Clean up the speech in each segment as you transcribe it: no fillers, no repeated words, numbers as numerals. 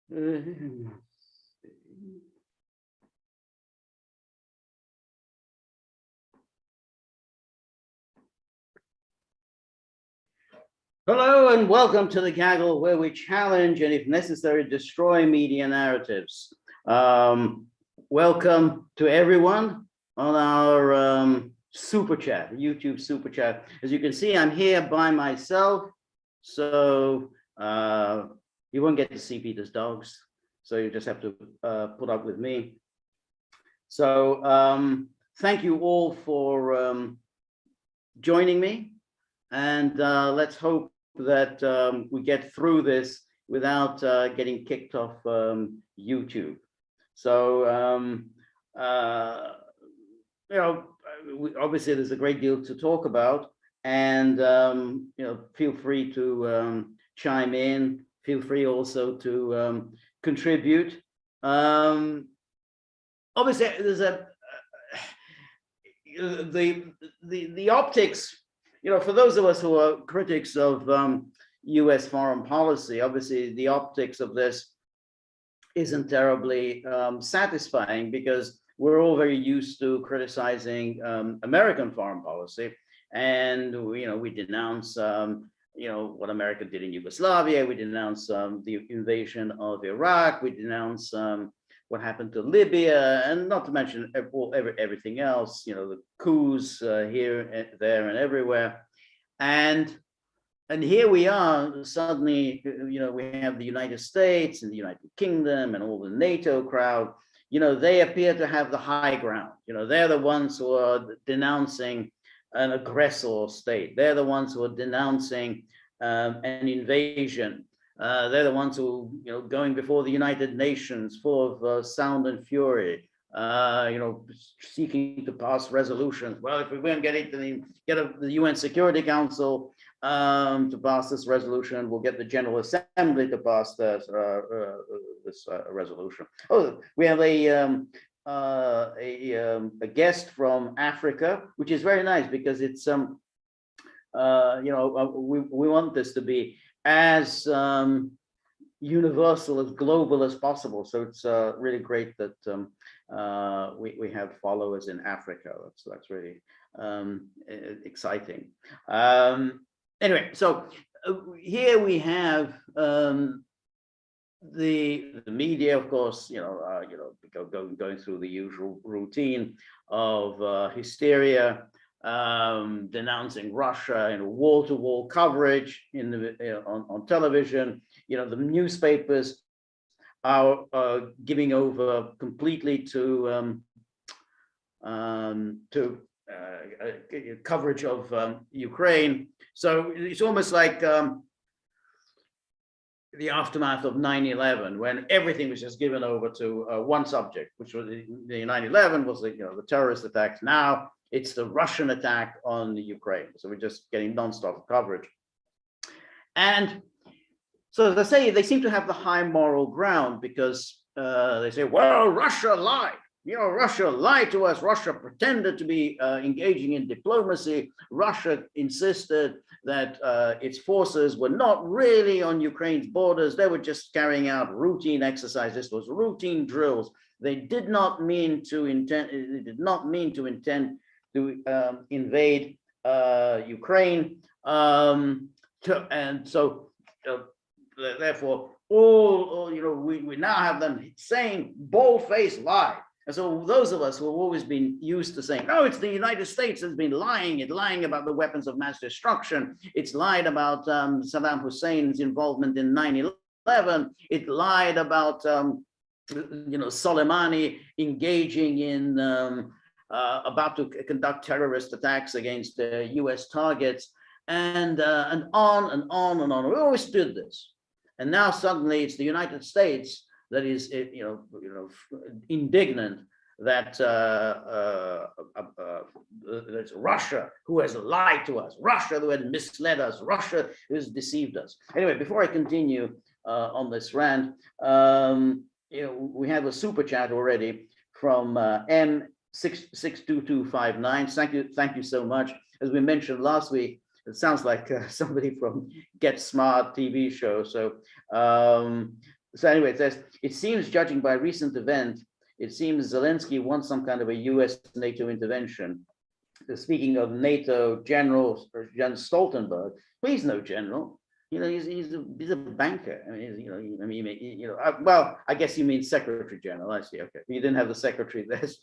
Hello and welcome to the Gaggle, where we challenge and, if necessary, destroy media narratives. Welcome to everyone on our super chat, YouTube super chat. As you can see, I'm here by myself, so you won't get to see Peter's dogs. So you just have to put up with me. So thank you all for joining me, and let's hope that we get through this without getting kicked off YouTube. So you know, obviously there's a great deal to talk about, and you know, feel free to chime in. Feel free also to contribute. Obviously, there's the optics. You know, for those of us who are critics of U.S. foreign policy, obviously the optics of this isn't terribly satisfying, because we're all very used to criticizing American foreign policy, and we denounce what America did in Yugoslavia. We denounce the invasion of Iraq. We denounce what happened to Libya, and not to mention everything else, the coups here, there, and everywhere. And here we are, suddenly, we have the United States and the United Kingdom and all the NATO crowd. They appear to have the high ground. They're the ones who are denouncing an aggressor state. They're the ones who are denouncing an invasion. They're the ones who, going before the United Nations, full of sound and fury, seeking to pass resolutions. Well, if we won't get the UN Security Council to pass this resolution, we'll get the General Assembly to pass this resolution. Oh, we have a guest from Africa, which is very nice, because it's we want this to be as universal, as global as possible. So it's really great that we have followers in Africa. That's really exciting. Anyway, so here we have the media, of course, going through the usual routine of hysteria, denouncing Russia, wall-to-wall coverage on television. The newspapers are giving over completely to coverage of Ukraine. So it's almost like the aftermath of 9/11, when everything was just given over to one subject, which was the 9/11 was the terrorist attacks. Now it's the Russian attack on the Ukraine. So we're just getting nonstop coverage. And so they say they seem to have the high moral ground because they say, well, Russia lied. Russia lied to us. Russia pretended to be engaging in diplomacy. Russia insisted that its forces were not really on Ukraine's borders. They were just carrying out routine exercises. This was routine drills. They did not mean to intend. They did not mean to intend to invade Ukraine. And so, therefore, we now have them saying bold-faced lie. And so those of us who have always been used to saying, oh, it's the United States that's been lying. It's lying about the weapons of mass destruction. It's lied about Saddam Hussein's involvement in 9/11. It lied about, Soleimani engaging in, about to conduct terrorist attacks against US targets, and on and on and on. We always did this. And now suddenly it's the United States that is, indignant that it's Russia who has lied to us, Russia who has misled us, Russia who has deceived us. Anyway, before I continue on this rant, we have a super chat already from M62259. Thank you so much. As we mentioned last week, it sounds like somebody from Get Smart TV show. So anyway, it says, it seems, judging by recent event, it seems Zelensky wants some kind of a US NATO intervention. Speaking of NATO General Jens Stoltenberg, please no general. He's a banker. Well, I guess you mean Secretary General. I see. Okay, you didn't have the secretary there, as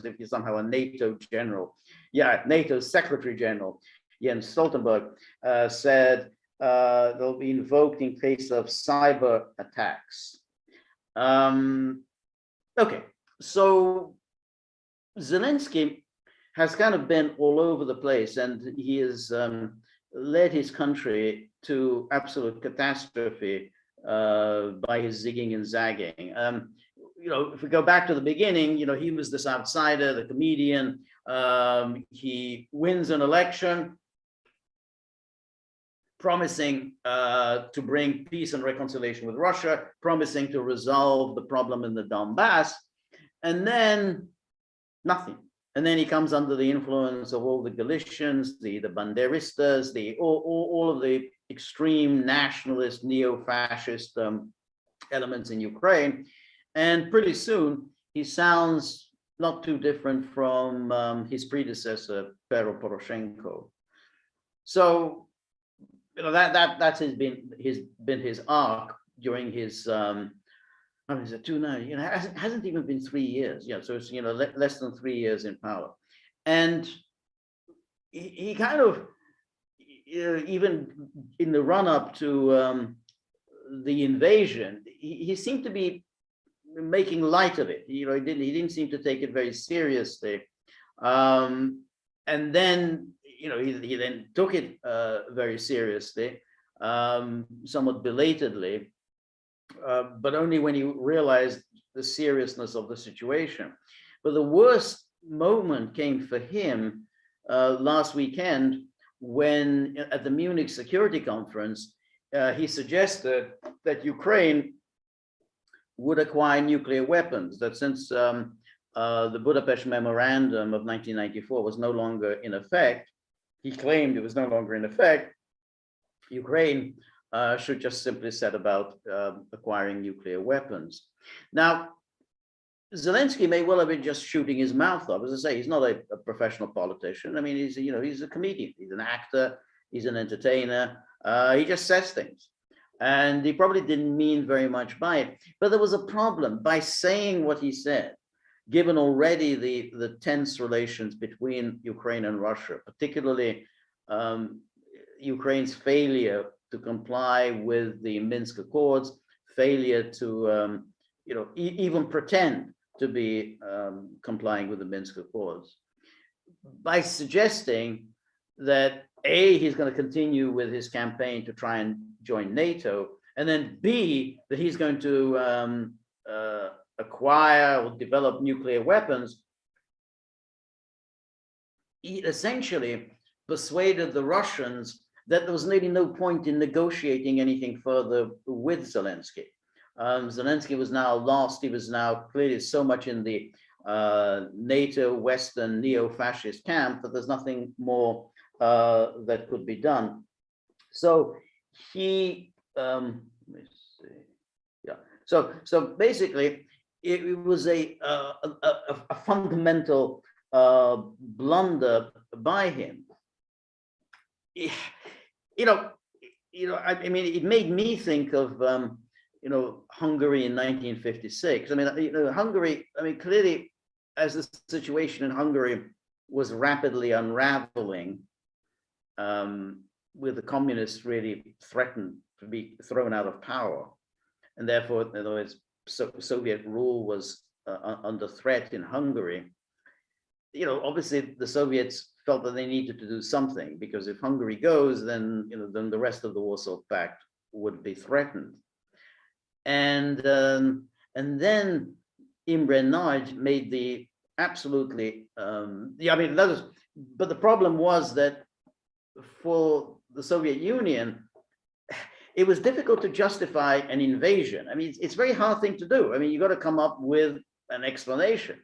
if you're somehow a NATO general. Yeah, NATO Secretary General Jens Stoltenberg said they'll be invoked in case of cyber attacks. Okay, so Zelensky has kind of been all over the place, and he has led his country to absolute catastrophe by his zigging and zagging. If we go back to the beginning, he was this outsider, the comedian. He wins an election, promising to bring peace and reconciliation with Russia, promising to resolve the problem in the Donbass, and then nothing. And then he comes under the influence of all the Galicians, the Banderistas, all of the extreme nationalist, neo-fascist elements in Ukraine. And pretty soon, he sounds not too different from his predecessor, Petro Poroshenko. So, that's been his arc during his is it 2 now? It hasn't even been 3 years. So it's less than 3 years in power, and he kind of even in the run-up to the invasion, he seemed to be making light of it. He didn't seem to take it very seriously, and then he then took it very seriously, somewhat belatedly. But only when he realized the seriousness of the situation. But the worst moment came for him last weekend when, at the Munich Security Conference, he suggested that Ukraine would acquire nuclear weapons, that since the Budapest Memorandum of 1994 was no longer in effect, he claimed it was no longer in effect, Ukraine should just simply set about acquiring nuclear weapons. Now, Zelensky may well have been just shooting his mouth off. As I say, he's not a professional politician. I mean, he's a comedian. He's an actor. He's an entertainer. He just says things, and he probably didn't mean very much by it. But there was a problem by saying what he said, given already the tense relations between Ukraine and Russia, particularly Ukraine's failure to comply with the Minsk Accords, failure to even pretend to be complying with the Minsk Accords, by suggesting that A, he's going to continue with his campaign to try and join NATO, and then B, that he's going to acquire or develop nuclear weapons. he essentially persuaded the Russians that there was really no point in negotiating anything further with Zelensky. Zelensky was now lost. He was now clearly so much in the NATO Western neo-fascist camp that there's nothing more that could be done. So he, let me see, yeah. So basically, it was a fundamental blunder by him. I mean, it made me think of Hungary in 1956. I mean, Hungary. I mean, clearly, as the situation in Hungary was rapidly unraveling, with the communists really threatened to be thrown out of power, and therefore, in other words, Soviet rule was under threat in Hungary. Obviously, the Soviets felt that they needed to do something, because if Hungary goes, then then the rest of the Warsaw Pact would be threatened. And then Imre Nagy made the absolutely but the problem was that for the Soviet Union, it was difficult to justify an invasion. I mean, it's a very hard thing to do. I mean, you got to come up with an explanation.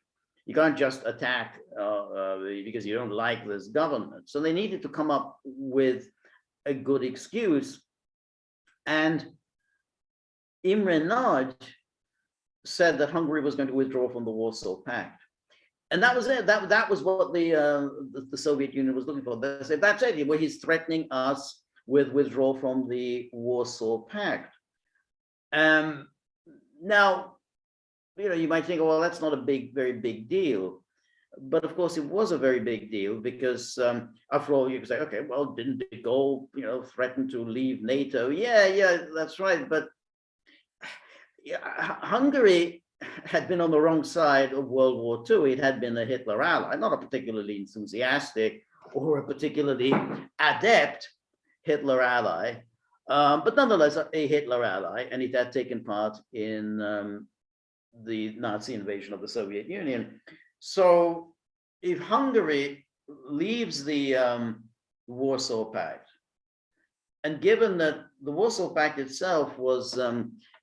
You can't just attack because you don't like this government. So they needed to come up with a good excuse. And Imre Nagy said that Hungary was going to withdraw from the Warsaw Pact. And that was it. That was what the Soviet Union was looking for. They said, that's it. Well, he's threatening us with withdrawal from the Warsaw Pact. Now, you might think, well, that's not a very big deal. But of course, it was a very big deal because, after all, you could say, okay, well, didn't de Gaulle, threaten to leave NATO? Yeah, that's right. But Hungary had been on the wrong side of World War II. It had been a Hitler ally, not a particularly enthusiastic or a particularly adept Hitler ally, but nonetheless a Hitler ally, and it had taken part in the Nazi invasion of the Soviet Union. So if Hungary leaves the Warsaw Pact, and given that the Warsaw Pact itself was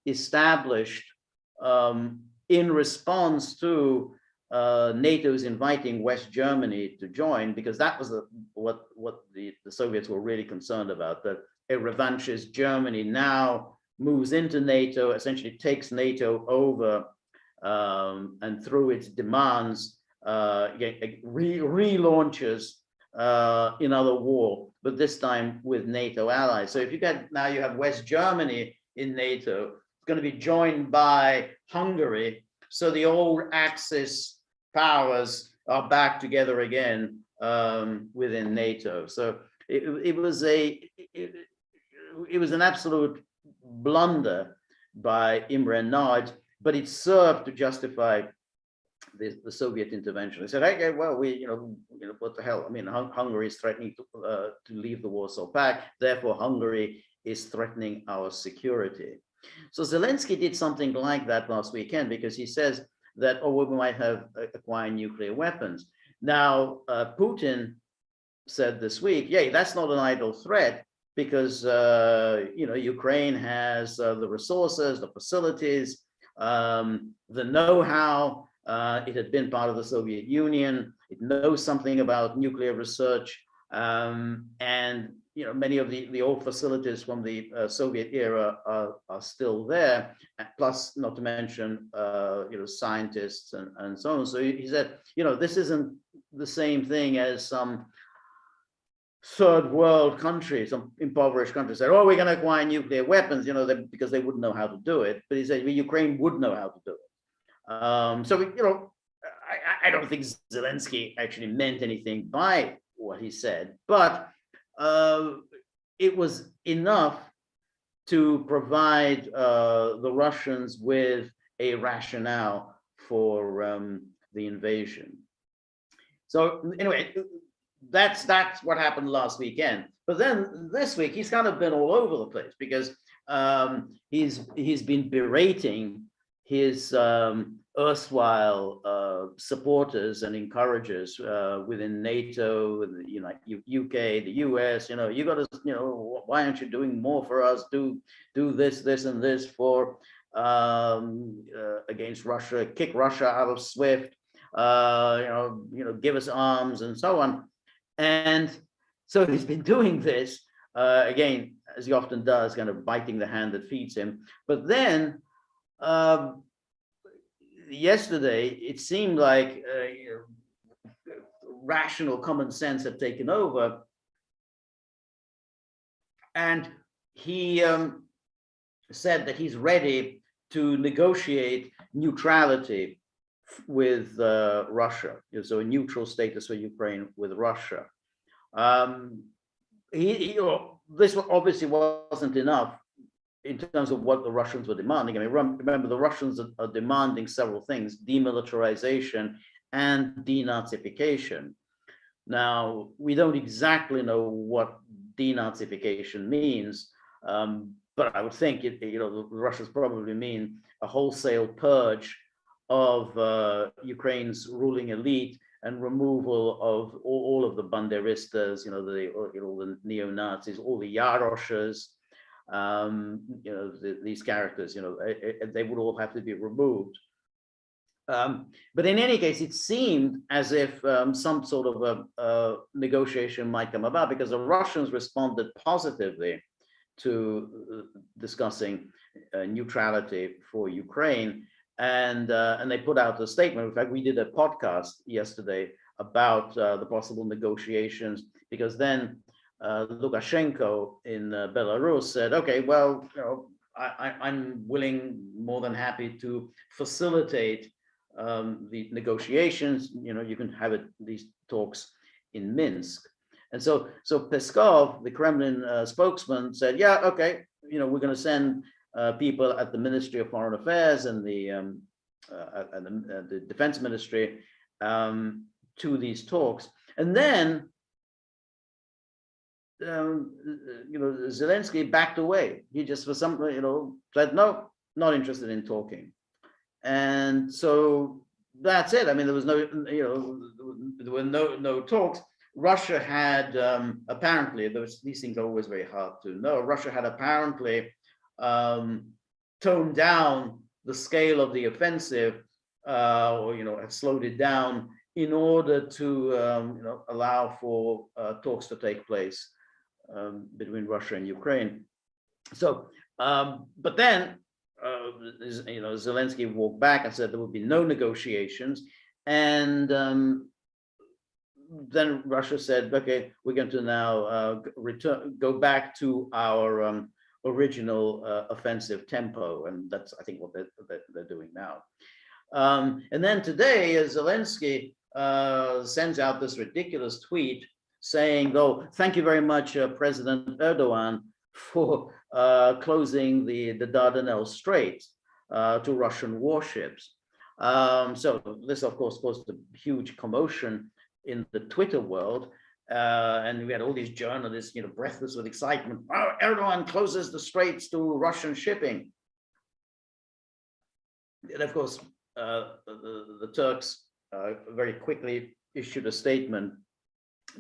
established in response to NATO's inviting West Germany to join, because that was what the Soviets were really concerned about, that a revanchist Germany now moves into NATO, essentially takes NATO over, and through its demands relaunches another war, but this time with NATO allies. So if you have West Germany in NATO, it's going to be joined by Hungary. So the old Axis powers are back together again within NATO. So it was an absolute blunder by Imre Nagy, but it served to justify the Soviet intervention. They said, okay, well, what the hell? I mean, Hungary is threatening to leave the Warsaw Pact. Therefore, Hungary is threatening our security. So Zelensky did something like that last weekend, because he says that, we might have acquired nuclear weapons. Now, Putin said this week, yeah, that's not an idle threat, because Ukraine has the resources, the facilities, the know-how. It had been part of the Soviet Union. It knows something about nuclear research, and many of the old facilities from the Soviet era are still there. Plus, not to mention scientists and so on. So he said, this isn't the same thing as some third world country, some impoverished country said, we're going to acquire nuclear weapons, because they wouldn't know how to do it. But he said, Ukraine would know how to do it. So, I don't think Zelensky actually meant anything by what he said, but it was enough to provide the Russians with a rationale for the invasion. So anyway, that's what happened last weekend. But then this week, he's kind of been all over the place, because he's been berating his erstwhile supporters and encouragers within NATO, UK, the US, you got to, why aren't you doing more for us? Do this, this, and this for against Russia, kick Russia out of SWIFT, give us arms and so on. And so he's been doing this again, as he often does, kind of biting the hand that feeds him. But then yesterday, it seemed like rational common sense had taken over, and he said that he's ready to negotiate neutrality with Russia, so a neutral status for Ukraine with Russia. This obviously wasn't enough in terms of what the Russians were demanding. I mean, remember, the Russians are demanding several things: demilitarization and denazification. Now, we don't exactly know what denazification means, but I would think the Russians probably mean a wholesale purge of Ukraine's ruling elite and removal of all of the banderistas, the neo-Nazis, all the Yaroshas, these characters, they would all have to be removed. But in any case, it seemed as if some sort of a negotiation might come about, because the Russians responded positively to discussing neutrality for Ukraine, and they put out a statement. In fact, we did a podcast yesterday about the possible negotiations, because then Lukashenko in Belarus said, okay, well, I'm willing, more than happy to facilitate the negotiations. You can have these talks in Minsk. And so Peskov, the Kremlin spokesman, said, yeah, okay, we're going to send people at the Ministry of Foreign Affairs and the Defense Ministry to these talks. And then Zelensky backed away. He just, for some, said, no, not interested in talking. And so that's it. I mean, there was no, there were no talks. Russia had apparently, these things are always very hard to know. Russia had apparently toned down the scale of the offensive, or had slowed it down in order to allow for talks to take place between Russia and Ukraine. So, but then Zelensky walked back and said there would be no negotiations, and then Russia said, okay, we're going to now go back to our original offensive tempo, and that's, I think, what they're doing now. And then today, Zelensky sends out this ridiculous tweet saying, "Oh, thank you very much, President Erdogan, for closing the Dardanelles Strait to Russian warships." So this, of course, caused a huge commotion in the Twitter world. And we had all these journalists, breathless with excitement. Oh, Erdogan closes the straits to Russian shipping. And of course, the Turks very quickly issued a statement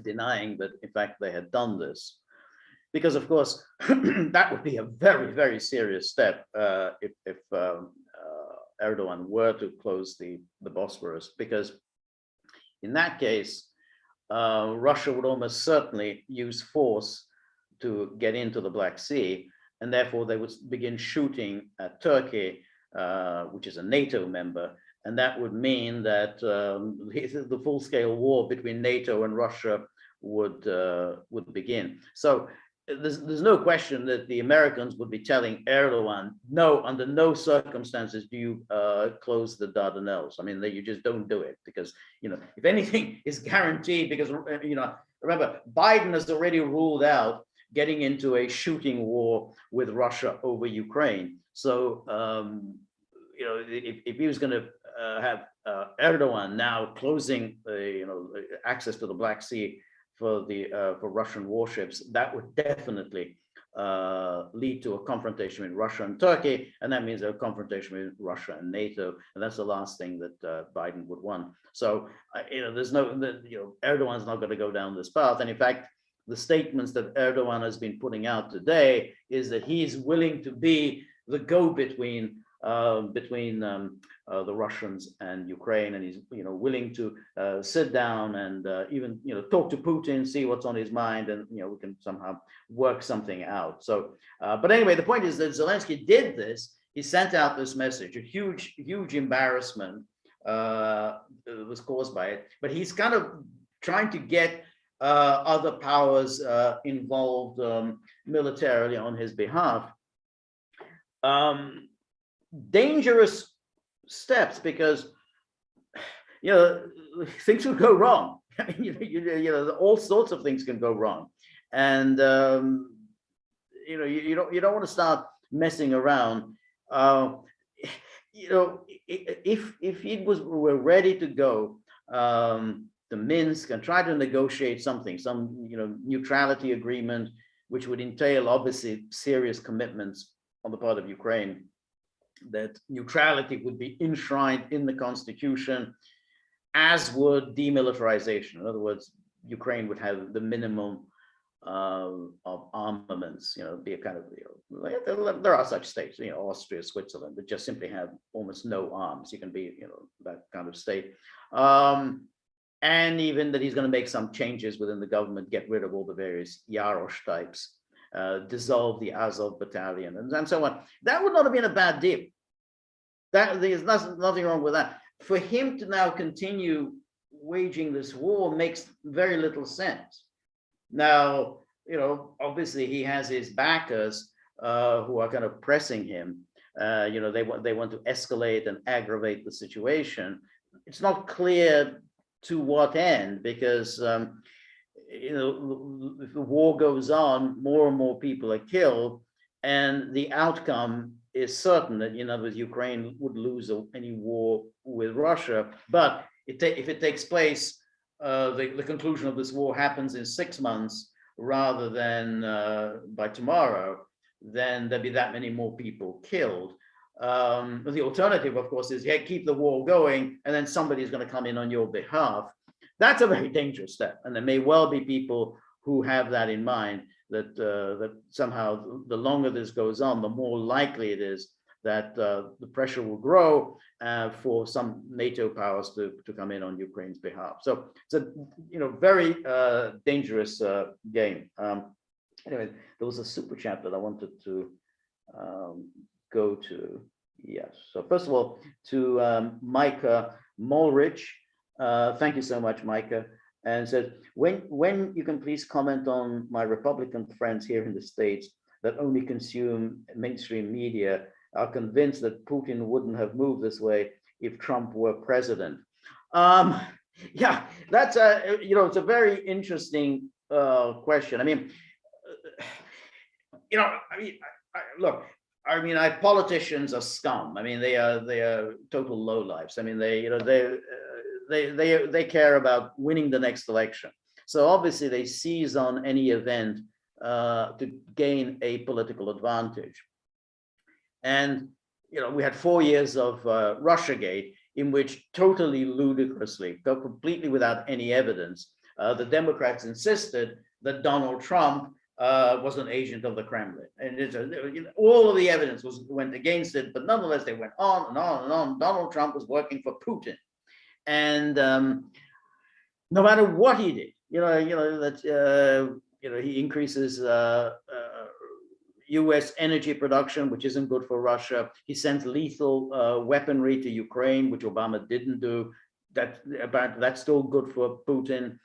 denying that, in fact, they had done this. Because, of course, that would be a very, very serious step if Erdogan were to close the Bosphorus, because in that case, Russia would almost certainly use force to get into the Black Sea, and therefore they would begin shooting at Turkey, which is a NATO member, and that would mean that the full-scale war between NATO and Russia would begin. So there's no question that the Americans would be telling Erdogan, no, under no circumstances do you close the Dardanelles. I mean, you just don't do it, because, if anything is guaranteed, because, remember, Biden has already ruled out getting into a shooting war with Russia over Ukraine. So, if he was going to have Erdogan now closing access to the Black Sea for Russian warships, that would definitely lead to a confrontation with Russia and Turkey, and that means a confrontation with Russia and NATO, and that's the last thing that Biden would want. So, there's no, Erdogan's not going to go down this path, and in fact, the statements that Erdogan has been putting out today is that he's willing to be the go-between between the Russians and Ukraine, and he's willing to sit down and even talk to Putin, see what's on his mind, and we can somehow work something out. So, but anyway, the point is that Zelensky did this. He sent out this message. A huge embarrassment was caused by it, but he's kind of trying to get other powers involved militarily on his behalf. Dangerous steps, because things will go wrong. I mean, all sorts of things can go wrong, and you don't want to start messing around. If it were ready to go to Minsk and try to negotiate some neutrality agreement, which would entail obviously serious commitments on the part of Ukraine, that neutrality would be enshrined in the constitution, as would demilitarization. In other words, Ukraine would have the minimum of armaments, be a kind of, there are such states, Austria, Switzerland, that just simply have almost no arms. You can be, that kind of state. And even that he's going to make some changes within the government, get rid of all the various Yarosh types, dissolve the Azov battalion, and so on. That would not have been a bad deal. There's nothing wrong with that. For him to now continue waging this war makes very little sense. Now, obviously he has his backers who are kind of pressing him. They want to escalate and aggravate the situation. It's not clear to what end, because if the war goes on, more and more people are killed, and the outcome is certain that, in other words, Ukraine would lose any war with Russia. But if it takes place, the conclusion of this war happens in 6 months rather than by tomorrow, then there'd be that many more people killed. The alternative, of course, is keep the war going, and then somebody's going to come in on your behalf. That's a very dangerous step, and there may well be people who have that in mind, that somehow the longer this goes on, the more likely it is that the pressure will grow for some NATO powers to come in on Ukraine's behalf. So it's a very dangerous game. Anyway, there was a super chat that I wanted to go to. Yes. So first of all, to Micah Mulrich, thank you so much, Micah. And says, when you can please comment on my Republican friends here in the States that only consume mainstream media are convinced that Putin wouldn't have moved this way if Trump were president. Yeah, that's it's a very interesting question. I mean, look, politicians are scum. I mean, they are total lowlifes. I mean, they care about winning the next election. So obviously they seize on any event to gain a political advantage. And we had 4 years of Russiagate, in which totally ludicrously, completely without any evidence, the Democrats insisted that Donald Trump was an agent of the Kremlin, and all of the evidence went against it. But nonetheless, they went on and on and on. Donald Trump was working for Putin. And no matter what he did, he increases U.S. energy production, which isn't good for Russia. He sends lethal weaponry to Ukraine, which Obama didn't do. That's still good for Putin.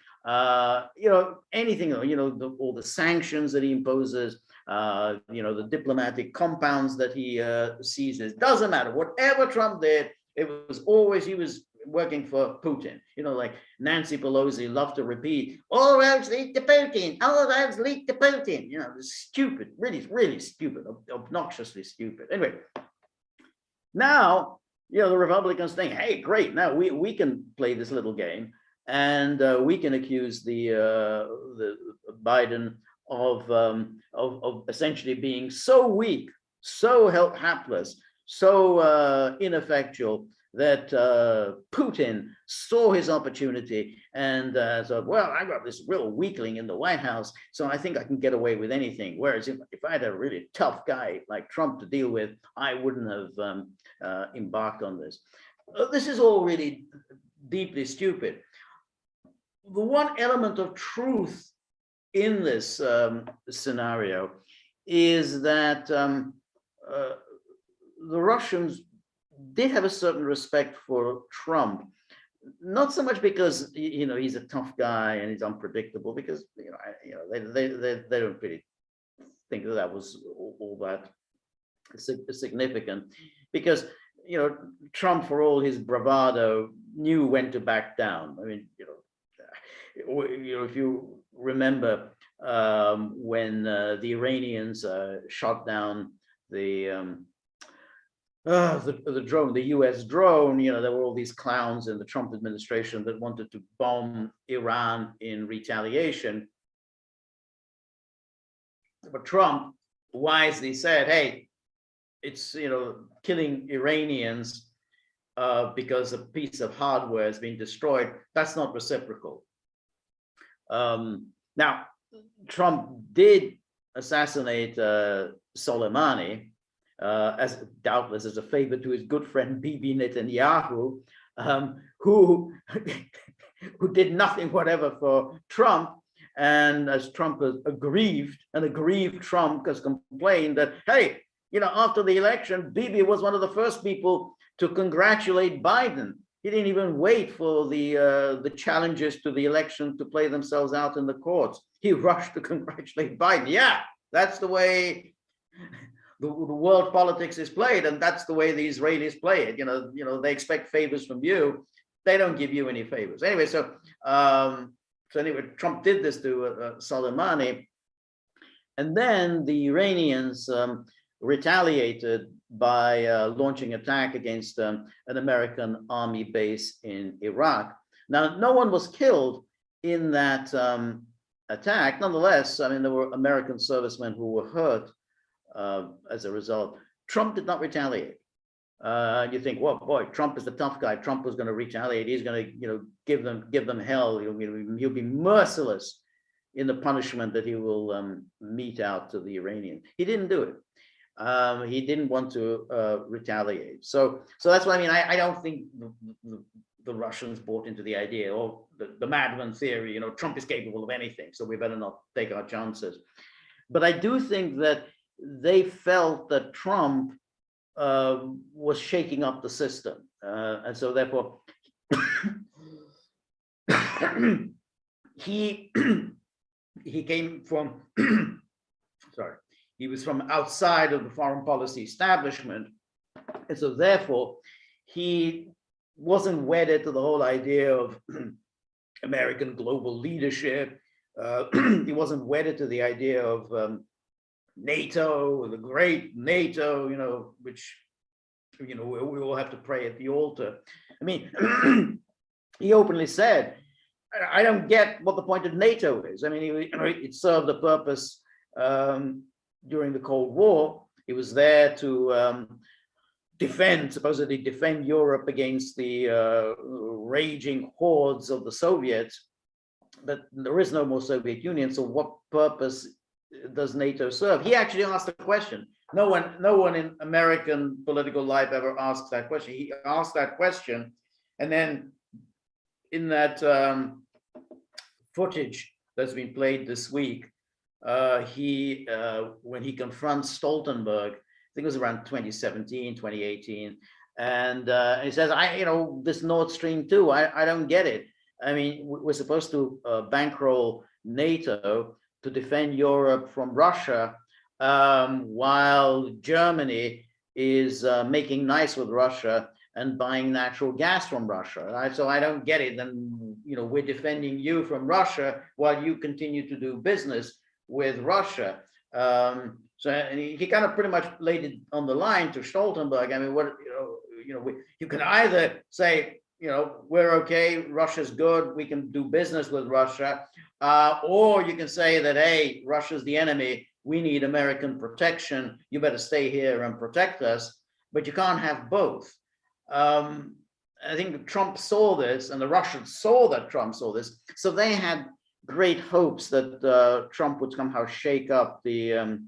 Anything, all the sanctions that he imposes, the diplomatic compounds that he seizes. Doesn't matter. Whatever Trump did, it was always he was working for Putin. Like Nancy Pelosi loved to repeat, all roads lead to Putin, all roads lead to Putin. Stupid, really, really stupid, obnoxiously stupid. Anyway, now, the Republicans think, hey, great, now we can play this little game, and we can accuse the Biden of essentially being so weak, so hapless, so ineffectual that Putin saw his opportunity and thought, well, I got this real weakling in the White House, so I think I can get away with anything. Whereas if I had a really tough guy like Trump to deal with, I wouldn't have embarked on this. This is all really deeply stupid. The one element of truth in this scenario is that the Russians did have a certain respect for Trump, not so much because he's a tough guy and he's unpredictable, because they don't really think that was all that significant, because Trump, for all his bravado, knew when to back down. I mean, if you remember when the Iranians shot down the drone, the U.S. drone, there were all these clowns in the Trump administration that wanted to bomb Iran in retaliation. But Trump wisely said, hey, it's, killing Iranians because a piece of hardware has been destroyed. That's not reciprocal. Now, Trump did assassinate Soleimani, as doubtless as a favor to his good friend Bibi Netanyahu, who did nothing whatever for Trump. And as Trump has aggrieved Trump has complained that, hey, after the election, Bibi was one of the first people to congratulate Biden. He didn't even wait for the challenges to the election to play themselves out in the courts. He rushed to congratulate Biden. Yeah, that's the way the world politics is played, and that's the way the Israelis play it. They expect favors from you. They don't give you any favors. Anyway, so anyway, Trump did this to Soleimani, and then the Iranians retaliated by launching attack against an American army base in Iraq. Now, no one was killed in that attack. Nonetheless, I mean, there were American servicemen who were hurt as a result. Trump did not retaliate. You think, well, boy, Trump is the tough guy. Trump was going to retaliate. He's going to, give them hell. He'll be merciless in the punishment that he will mete out to the Iranians. He didn't do it. He didn't want to retaliate. So that's what I mean. I don't think the Russians bought into the idea, or the madman theory, Trump is capable of anything, so we better not take our chances. But I do think that they felt that Trump was shaking up the system. And so therefore, he came from, he was from outside of the foreign policy establishment. And so therefore, he wasn't wedded to the whole idea of American global leadership. He wasn't wedded to the idea of NATO, the great NATO, which, we all have to pray at the altar. I mean, he openly said, I don't get what the point of NATO is. I mean, it served a purpose during the Cold War. It was there to supposedly defend Europe against the raging hordes of the Soviets. But there is no more Soviet Union, so what purpose does NATO serve? He actually asked the question. No one in American political life ever asks that question. He asked that question, and then in that footage that's been played this week, when he confronts Stoltenberg, I think it was around 2017, 2018, and he says, this Nord Stream 2, I don't get it. I mean, we're supposed to bankroll NATO to defend Europe from Russia, while Germany is making nice with Russia and buying natural gas from Russia. So I don't get it. Then, we're defending you from Russia while you continue to do business with Russia. And he kind of pretty much laid it on the line to Stoltenberg. I mean, you can either say, we're okay, Russia's good, we can do business with Russia. Or you can say that, hey, Russia's the enemy, we need American protection, you better stay here and protect us, but you can't have both. I think Trump saw this, and the Russians saw that Trump saw this, so they had great hopes that Trump would somehow shake up the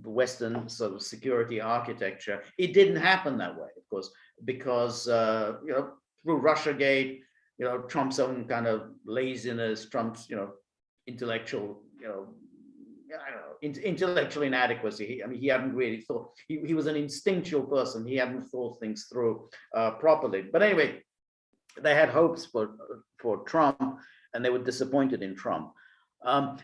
Western sort of security architecture. It didn't happen that way, of course, because through Russiagate, Trump's own kind of laziness, Trump's intellectual, I don't know, intellectual inadequacy. He hadn't really thought. He was an instinctual person. He hadn't thought things through properly. But anyway, they had hopes for Trump, and they were disappointed in Trump.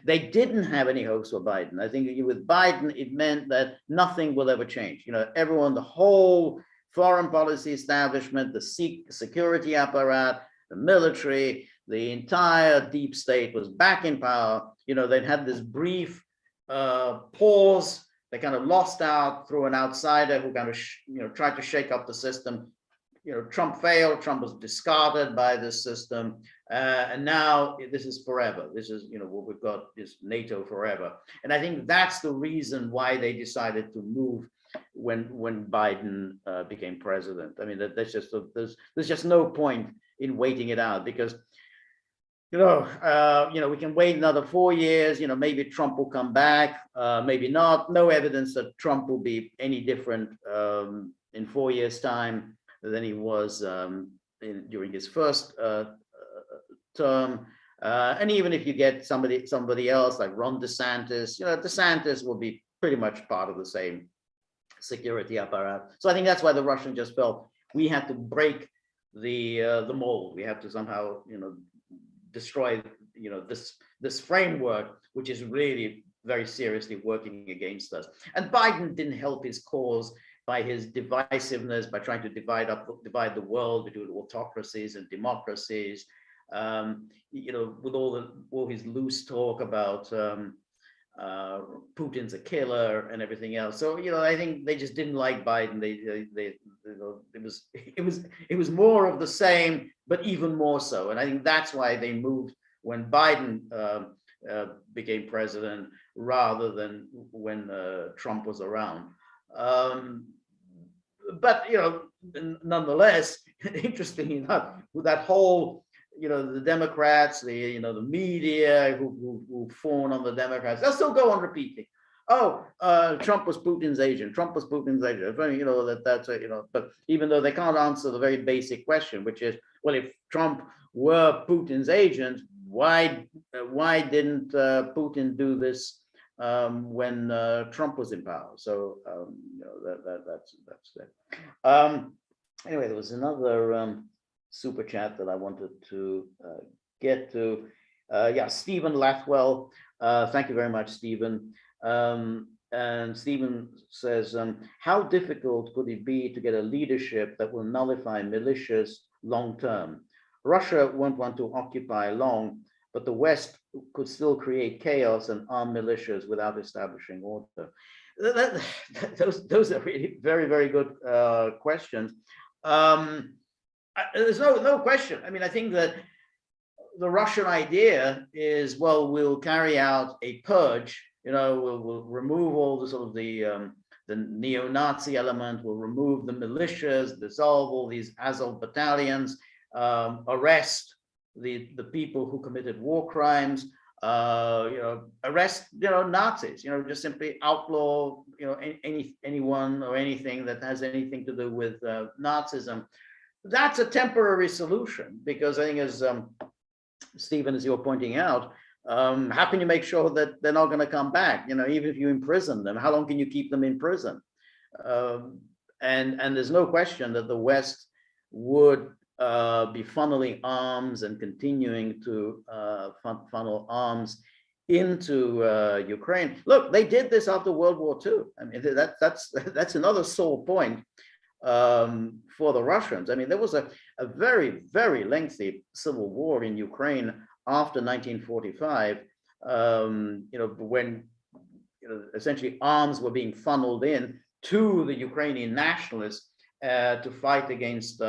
They didn't have any hopes for Biden. I think with Biden, it meant that nothing will ever change. Everyone, the whole foreign policy establishment, the security apparatus, the military, the entire deep state was back in power. They'd had this brief pause. They kind of lost out through an outsider who kind of tried to shake up the system. Trump failed. Trump was discarded by this system, and now this is forever. This is what we've got is NATO forever. And I think that's the reason why they decided to move when Biden became president. I mean, there's just no point in waiting it out, because we can wait another 4 years. Maybe Trump will come back, maybe not. No evidence that Trump will be any different in 4 years' time than he was during his first term. And even if you get somebody else like Ron DeSantis, DeSantis will be pretty much part of the same security apparatus. So I think that's why the Russians just felt we had to break the mold. We have to somehow destroy this framework, which is really very seriously working against us. And Biden didn't help his cause by his divisiveness, by trying to divide the world between autocracies and democracies, with all his loose talk about Putin's a killer and everything else. So I think they just didn't like Biden. It was more of the same, but even more so. And I think that's why they moved when Biden became president rather than when Trump was around. But nonetheless, interestingly enough, with that whole the Democrats, the media who fawn on the Democrats, they'll still go on repeating, Trump was Putin's agent. Trump was Putin's agent. But even though they can't answer the very basic question, which is, well, if Trump were Putin's agent, why didn't Putin do this when Trump was in power? So that's it. Anyway, there was another super chat that I wanted to get to. Stephen Lathwell. Thank you very much, Stephen. And Stephen says, how difficult could it be to get a leadership that will nullify militias long term? Russia won't want to occupy long, but the West could still create chaos and arm militias without establishing order. Those are really very, very good questions. There's no question. I mean, I think that the Russian idea is, well, we'll carry out a purge. We'll remove all the sort of the neo-Nazi element. We'll remove the militias, dissolve all these Azov battalions, arrest the people who committed war crimes, arrest Nazis. Just simply outlaw anyone or anything that has anything to do with Nazism. That's a temporary solution, because I think, as Stephen, as you're pointing out, how can you make sure that they're not going to come back? Even if you imprison them, how long can you keep them in prison? And there's no question that the West would be funneling arms and continuing to funnel arms into Ukraine. Look, they did this after World War II. I mean, that's another sore point for the Russians. I mean, there was a very, very lengthy civil war in Ukraine after 1945, when essentially arms were being funneled in to the Ukrainian nationalists to fight against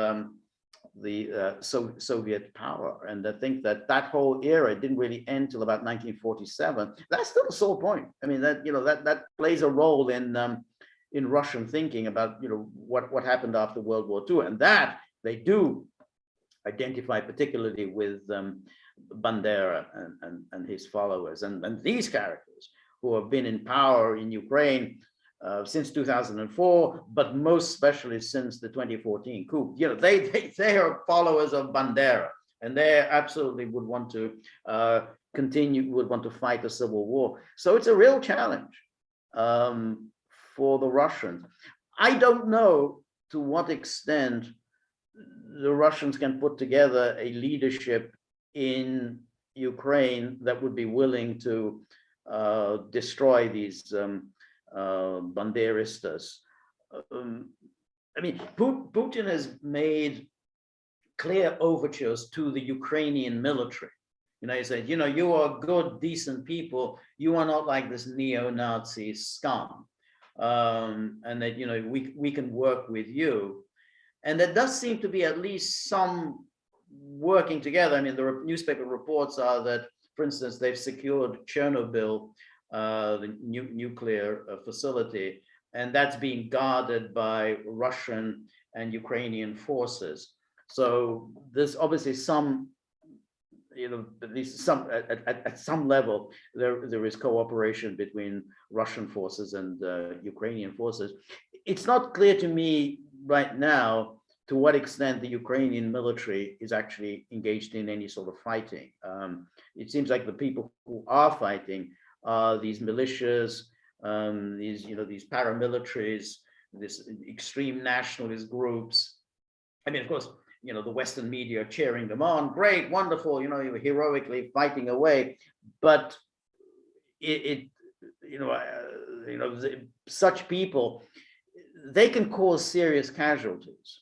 the Soviet power. And I think that that whole era didn't really end till about 1947. That's still the sole point. I mean, that, you know, that plays a role in Russian thinking about, you know, what happened after World War II, and that they do identify particularly with Bandera and his followers, and these characters who have been in power in Ukraine since 2004, but most especially since the 2014 coup. You know, they are followers of Bandera, and they absolutely would want to would want to fight a civil war. So it's a real challenge for the Russians. I don't know to what extent the Russians can put together a leadership in Ukraine that would be willing to destroy these banderistas. I mean, Putin has made clear overtures to the Ukrainian military. You know, he said, you know, you are good, decent people. You are not like this neo-Nazi scum. And that, you know, we can work with you. And there does seem to be at least some working together. I mean, the newspaper reports are that, for instance, they've secured Chernobyl, the nuclear facility, and that's being guarded by Russian and Ukrainian forces. So there's obviously some, you know, at least some at some level there is cooperation between Russian forces and Ukrainian forces. It's not clear to me right now to what extent the Ukrainian military is actually engaged in any sort of fighting. It seems like the people who are fighting are these militias, these paramilitaries, this extreme nationalist groups. I mean, of course, you know, the Western media are cheering them on. Great, wonderful, you know, you're heroically fighting away. But such people, they can cause serious casualties.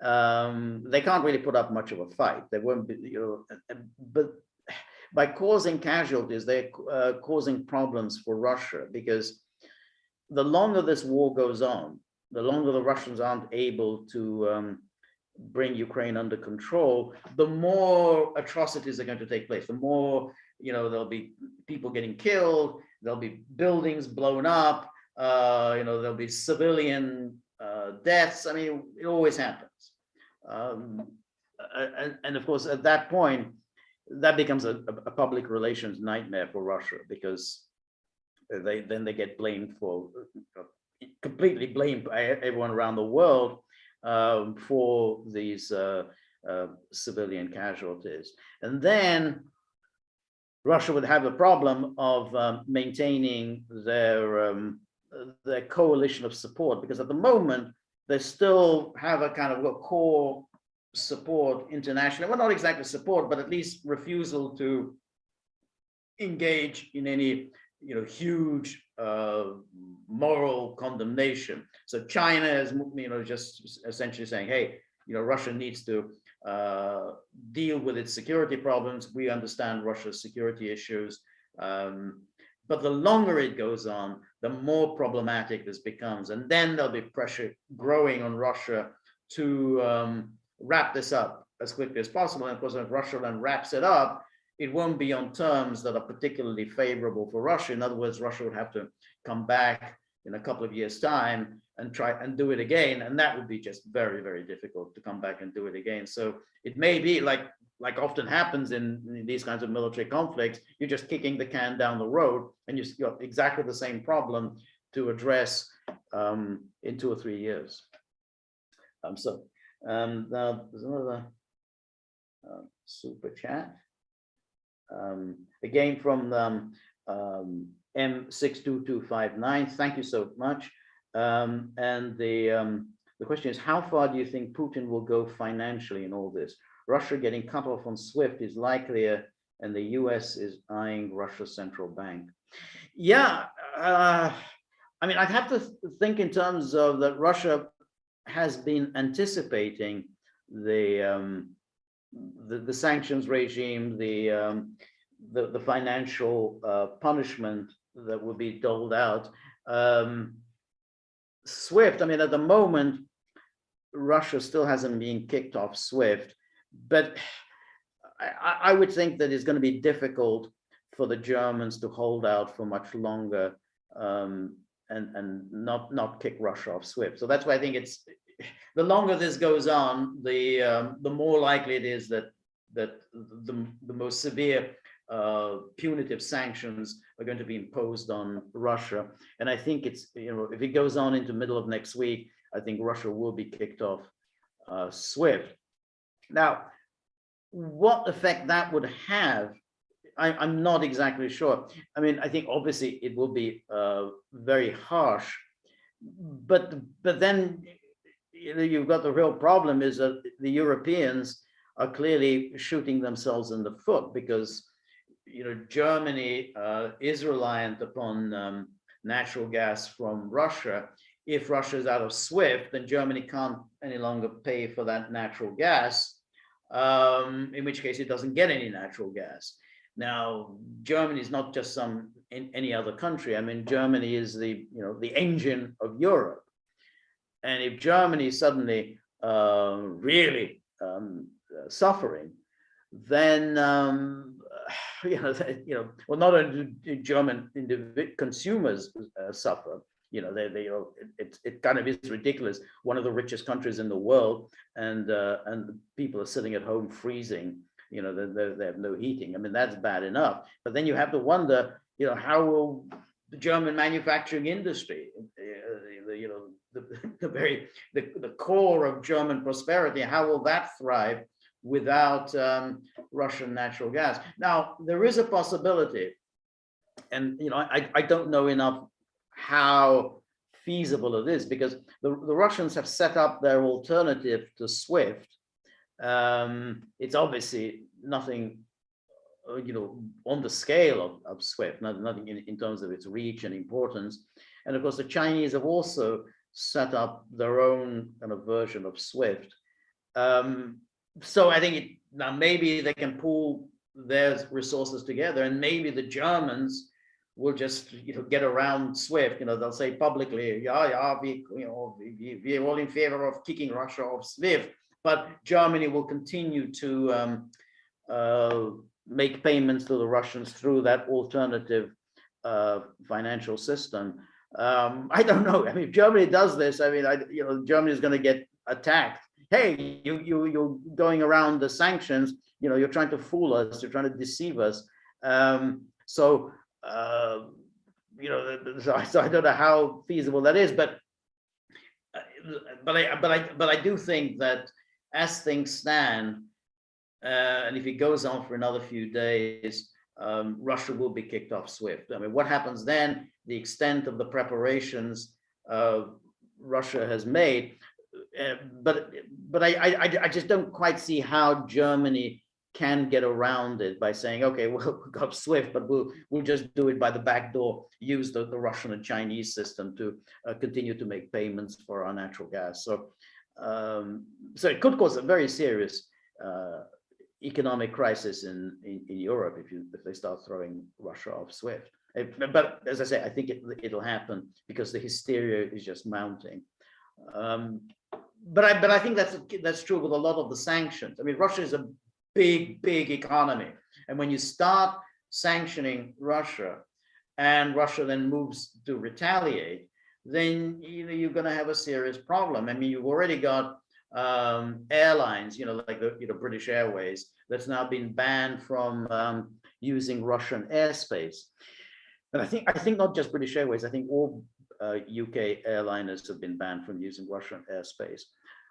They can't really put up much of a fight. They won't be, you know, but by causing casualties, they're causing problems for Russia, because the longer this war goes on, the longer the Russians aren't able to bring Ukraine under control, the more atrocities are going to take place. The more, you know, there'll be people getting killed, there'll be buildings blown up, you know, there'll be civilian deaths. I mean, it always happens. And of course, at that point, that becomes a public relations nightmare for Russia, because they get blamed for, completely blamed by everyone around the world for these civilian casualties. And then Russia would have a problem of maintaining their coalition of support, because at the moment they still have a kind of a core support internationally. Well, not exactly support, but at least refusal to engage in any, you know, huge moral condemnation. So China is, you know, just essentially saying, hey, you know, Russia needs to deal with its security problems. We understand Russia's security issues. But the longer it goes on, the more problematic this becomes. And then there'll be pressure growing on Russia to wrap this up as quickly as possible. And of course, if Russia then wraps it up, it won't be on terms that are particularly favorable for Russia. In other words, Russia would have to come back in a couple of years' time and try and do it again. And that would be just very, very difficult to come back and do it again. So it may be like often happens in these kinds of military conflicts, you're just kicking the can down the road, and you've got exactly the same problem to address in 2 or 3 years. Now there's another super chat. Again from M62259. Thank you so much. And the question is, how far do you think Putin will go financially in all this? Russia getting cut off on SWIFT is likelier, and the US is eyeing Russia's central bank. Yeah, I mean, I'd have to think in terms of that Russia has been anticipating the sanctions regime, the financial punishment that will be doled out. SWIFT, I mean, at the moment, Russia still hasn't been kicked off SWIFT, but I would think that it's going to be difficult for the Germans to hold out for much longer, and not kick Russia off SWIFT. So that's why I think it's, the longer this goes on, the more likely it is that the most severe punitive sanctions are going to be imposed on Russia. And I think it's, if it goes on into middle of next week, I think Russia will be kicked off SWIFT. Now, what effect that would have, I'm not exactly sure. I mean, I think obviously it will be very harsh, but then you've got the real problem is that the Europeans are clearly shooting themselves in the foot, because Germany is reliant upon natural gas from Russia. If Russia is out of SWIFT, then Germany can't any longer pay for that natural gas, in which case it doesn't get any natural gas. Now, Germany is not just any other country. I mean, Germany is the engine of Europe. And if Germany is suddenly really suffering, then well, not only do German consumers suffer. It kind of is ridiculous. One of the richest countries in the world, and people are sitting at home freezing. They have no heating. I mean, that's bad enough. But then you have to wonder, how will the German manufacturing industry, the core of German prosperity, how will that thrive without Russian natural gas? Now, there is a possibility, and I don't know enough how feasible it is, because the Russians have set up their alternative to SWIFT. It's obviously nothing, on the scale of SWIFT, nothing in terms of its reach and importance. And of course, the Chinese have also set up their own kind of version of SWIFT. So I think now maybe they can pool their resources together, and maybe the Germans will just get around SWIFT. They'll say publicly, yeah, we're all in favor of kicking Russia off SWIFT, but Germany will continue to make payments to the Russians through that alternative financial system. I don't know. I mean, if Germany does this, I mean, Germany is going to get attacked. Hey, you're going around the sanctions. You're trying to fool us. You're trying to deceive us. So I don't know how feasible that is, but I do think that as things stand, and if it goes on for another few days, Russia will be kicked off SWIFT. I mean, what happens then? The extent of the preparations Russia has made, but I just don't quite see how Germany can get around it by saying, okay, we'll got SWIFT, but we'll just do it by the back door, use the Russian and Chinese system to continue to make payments for our natural gas. So it could cause a very serious economic crisis in Europe if they start throwing Russia off SWIFT. But as I say, I think it'll happen because the hysteria is just mounting. But I think that's true with a lot of the sanctions. I mean, Russia is a big economy, and when you start sanctioning Russia, and Russia then moves to retaliate, then you're going to have a serious problem. I mean, you've already got airlines, like the British Airways, that's now been banned from using Russian airspace. And I think not just British Airways. I think all UK airliners have been banned from using Russian airspace.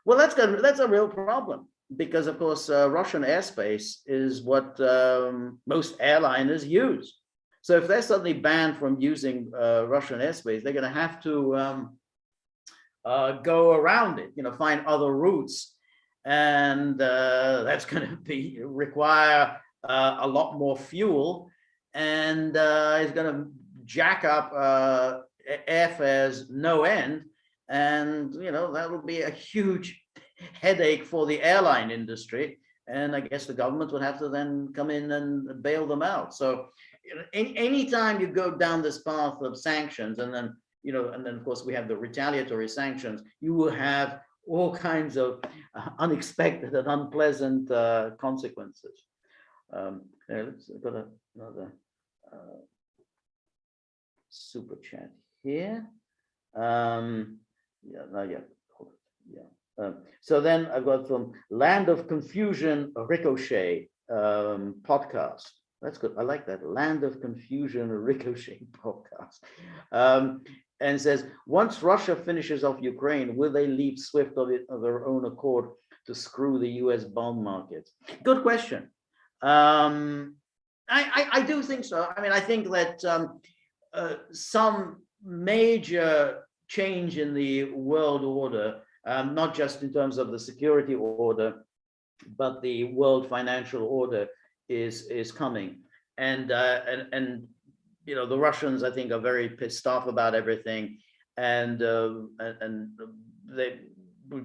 Well, that's a real problem, because of course Russian airspace is what most airliners use. So if they're suddenly banned from using Russian airspace, they're going to have to go around it, find other routes, and that's going to require a lot more fuel, and it's going to jack up airfares no end, and that will be a huge headache for the airline industry, and I guess the government would have to then come in and bail them out. So anytime you go down this path of sanctions, and then of course we have the retaliatory sanctions, you will have all kinds of unexpected and unpleasant consequences. Let's go to another super chat here. Yeah, no, yeah, yeah. So then I've got from Land of Confusion Ricochet podcast. That's good. I like that. Land of Confusion Ricochet podcast. And says, once Russia finishes off Ukraine, will they leave SWIFT of their own accord to screw the US bond markets? Good question. I do think so. I mean, I think that some major change in the world order, not just in terms of the security order, but the world financial order is coming. And you know, the Russians, I think, are very pissed off about everything, and they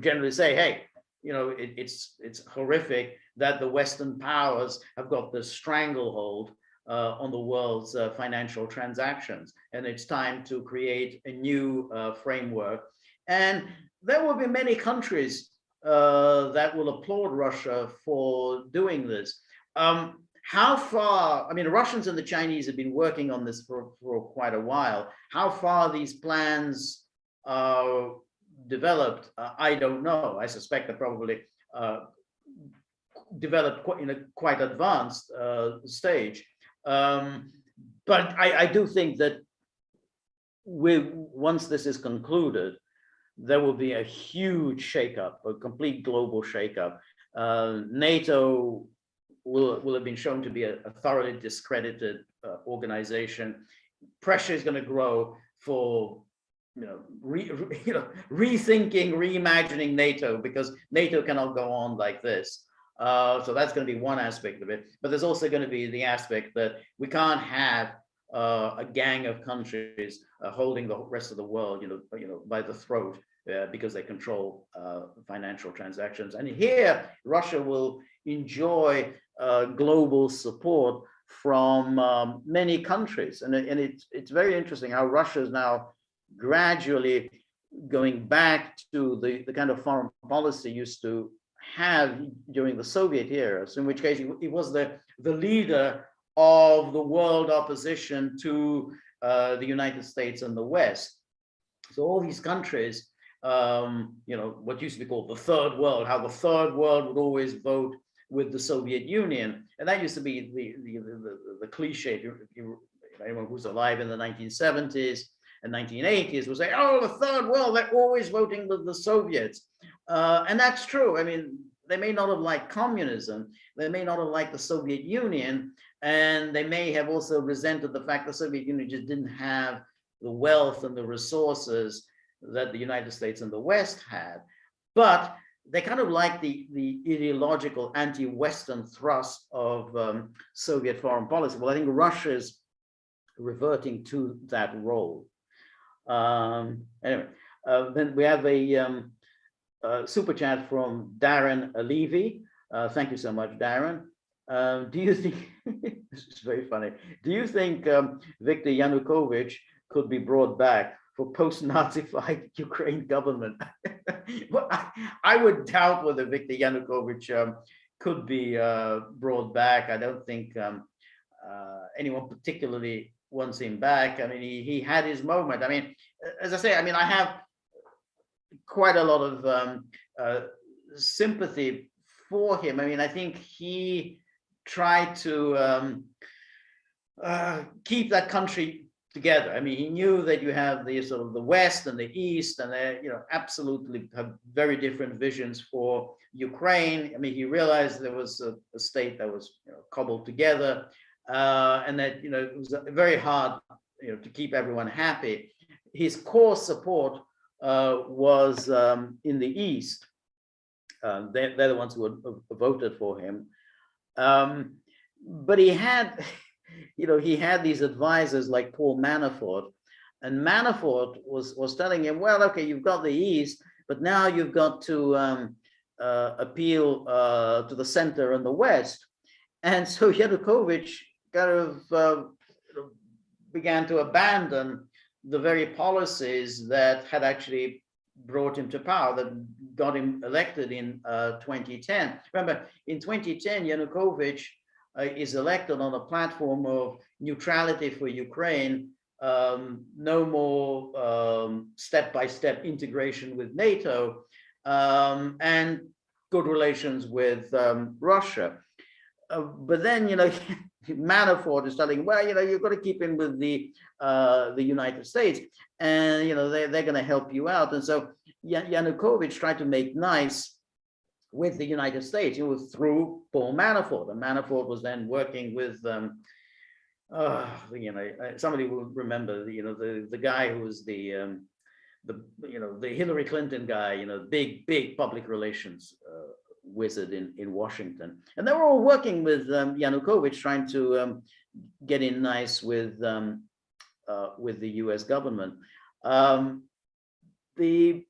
generally say, hey, you know, it's horrific that the Western powers have got this stranglehold on the world's financial transactions, and it's time to create a new framework. And there will be many countries that will applaud Russia for doing this. How far, I mean, the Russians and the Chinese have been working on this for quite a while. How far these plans are developed, I don't know. I suspect they're probably developed in a quite advanced stage. But I do think that once this is concluded, there will be a huge shakeup, a complete global shakeup. NATO will have been shown to be a thoroughly discredited organization. Pressure is going to grow for rethinking, reimagining NATO, because NATO cannot go on like this. So that's going to be one aspect of it. But there's also going to be the aspect that we can't have a gang of countries holding the rest of the world, by the throat because they control financial transactions. And here, Russia will enjoy global support from many countries, and it's very interesting how Russia is now gradually going back to the kind of foreign policy used to have during the Soviet era. So in which case he was the leader of the world opposition to the United States and the West. So all these countries, what used to be called the third world, how the third world would always vote with the Soviet Union, and that used to be the cliche. Anyone who's alive in the 1970s and 1980s will say, "Oh, the third world, they're always voting with the Soviets," and that's true. I mean, they may not have liked communism, they may not have liked the Soviet Union, and they may have also resented the fact the Soviet Union just didn't have the wealth and the resources that the United States and the West had, but they kind of like the ideological anti-Western thrust of Soviet foreign policy. Well, I think Russia is reverting to that role. Anyway, then we have a super chat from Darren Levy. Thank you so much, Darren. Do you think, this is very funny, do you think Viktor Yanukovych could be brought back for post-Nazified Ukraine government? Well, I would doubt whether Viktor Yanukovych could be brought back. I don't think anyone particularly wants him back. I mean, he had his moment. I mean, as I say, I mean, I have quite a lot of sympathy for him. I mean, I think he tried to keep that country together. I mean, he knew that you have the sort of the West and the East, and they, absolutely have very different visions for Ukraine. I mean, he realized there was a state that was cobbled together, and that it was very hard to keep everyone happy. His core support was in the East. They're the ones who had voted for him, but he had. He had these advisors like Paul Manafort, and Manafort was telling him, well, okay, you've got the East, but now you've got to appeal to the center and the West. And so Yanukovych kind of began to abandon the very policies that had actually brought him to power, that got him elected in 2010. Remember, in 2010, Yanukovych is elected on a platform of neutrality for Ukraine, no more step-by-step integration with NATO, and good relations with Russia. But then, Manafort is telling, well, you've got to keep in with the United States, and they're going to help you out. And so Yanukovych tried to make nice with the United States, through Paul Manafort. And Manafort was then working with somebody will remember the guy who was the Hillary Clinton guy, big public relations wizard in Washington, and they were all working with Yanukovych, trying to get in nice with the U.S. government. The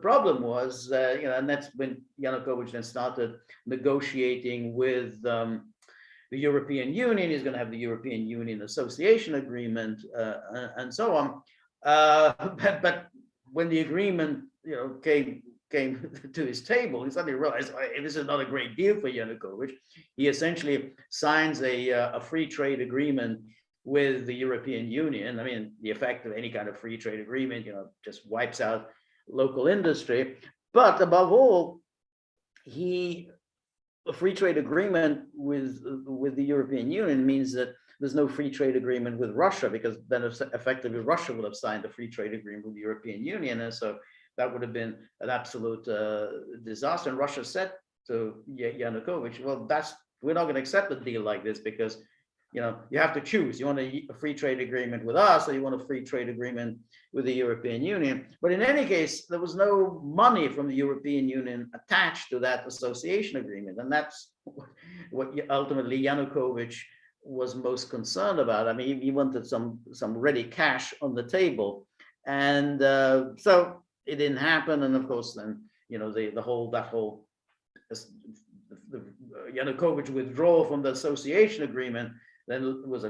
problem was, and that's when Yanukovych then started negotiating with the European Union. He's going to have the European Union Association Agreement and so on. But when the agreement, came to his table, he suddenly realized, hey, this is not a great deal for Yanukovych. He essentially signs a free trade agreement with the European Union. I mean, the effect of any kind of free trade agreement, just wipes out local industry. But above all, a free trade agreement with the European Union means that there's no free trade agreement with Russia, because then effectively Russia would have signed a free trade agreement with the European Union. And so that would have been an absolute disaster. And Russia said to Yanukovych, well, we're not going to accept a deal like this, because you have to choose. You want a free trade agreement with us, or you want a free trade agreement with the European Union. But in any case, there was no money from the European Union attached to that association agreement. And that's what ultimately Yanukovych was most concerned about. I mean, he wanted some ready cash on the table. And so it didn't happen. And of course, then, Yanukovych withdrawal from the association agreement then was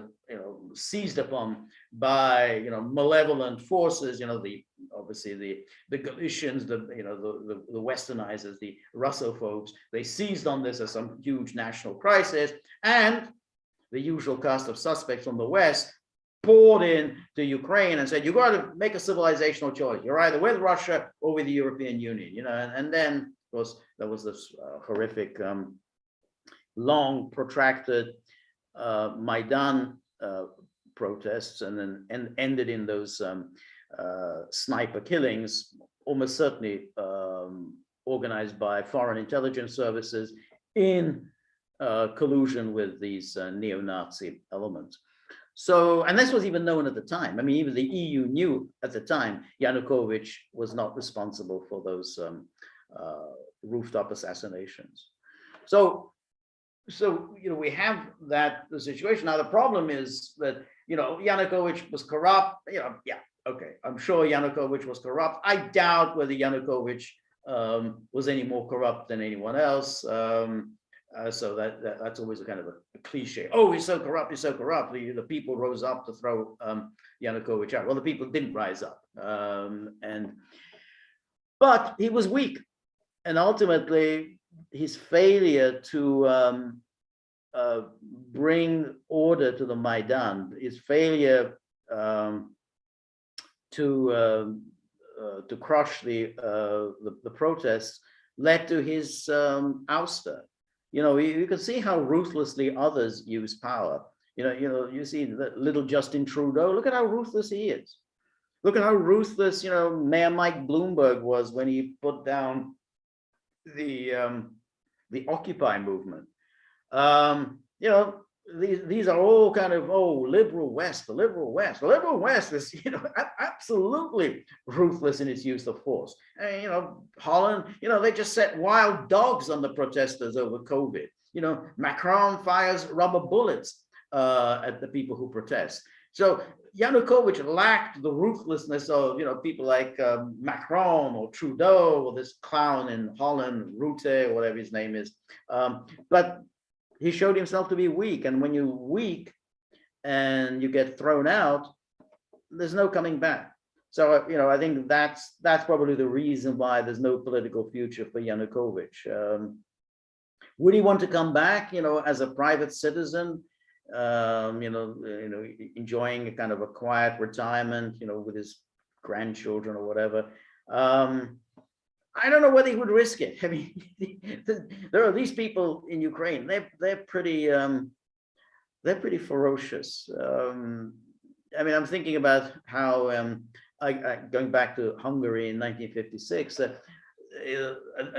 seized upon by malevolent forces. Obviously the Galicians, the Westernizers, the Russophobes. They seized on this as some huge national crisis, and the usual cast of suspects from the West poured in to Ukraine and said, you got to make a civilizational choice. You're either with Russia or with the European Union. And then of course there was this horrific, long protracted Maidan protests, and then ended in those sniper killings, almost certainly organized by foreign intelligence services in collusion with these neo-Nazi elements. So, and this was even known at the time. I mean, even the EU knew at the time Yanukovych was not responsible for those rooftop assassinations. So we have the situation. Now the problem is that Yanukovych was corrupt. Okay, I'm sure Yanukovych was corrupt. I doubt whether Yanukovych was any more corrupt than anyone else. So that's always a kind of a cliche. Oh, he's so corrupt, he's so corrupt. The people rose up to throw Yanukovych out. Well, the people didn't rise up. But he was weak. And ultimately, his failure to bring order to the Maidan, his failure to crush the protests, led to his ouster. You can see how ruthlessly others use power. You see that little Justin Trudeau. Look at how ruthless he is. Look at how ruthless, Mayor Mike Bloomberg was when he put down the Occupy movement. These are all kind of, liberal West, the liberal West. The liberal West is, absolutely ruthless in its use of force. And, Holland, they just set wild dogs on the protesters over COVID. Macron fires rubber bullets at the people who protest. So Yanukovych lacked the ruthlessness of, people like Macron or Trudeau or this clown in Holland, Rutte, or whatever his name is. But he showed himself to be weak. And when you're weak and you get thrown out, there's no coming back. So, I think that's probably the reason why there's no political future for Yanukovych. Would he want to come back, as a private citizen, enjoying a kind of a quiet retirement, with his grandchildren or whatever? I don't know whether he would risk it. I mean, there are these people in Ukraine. They're pretty ferocious. I mean, I'm thinking about how going back to Hungary in 1956. A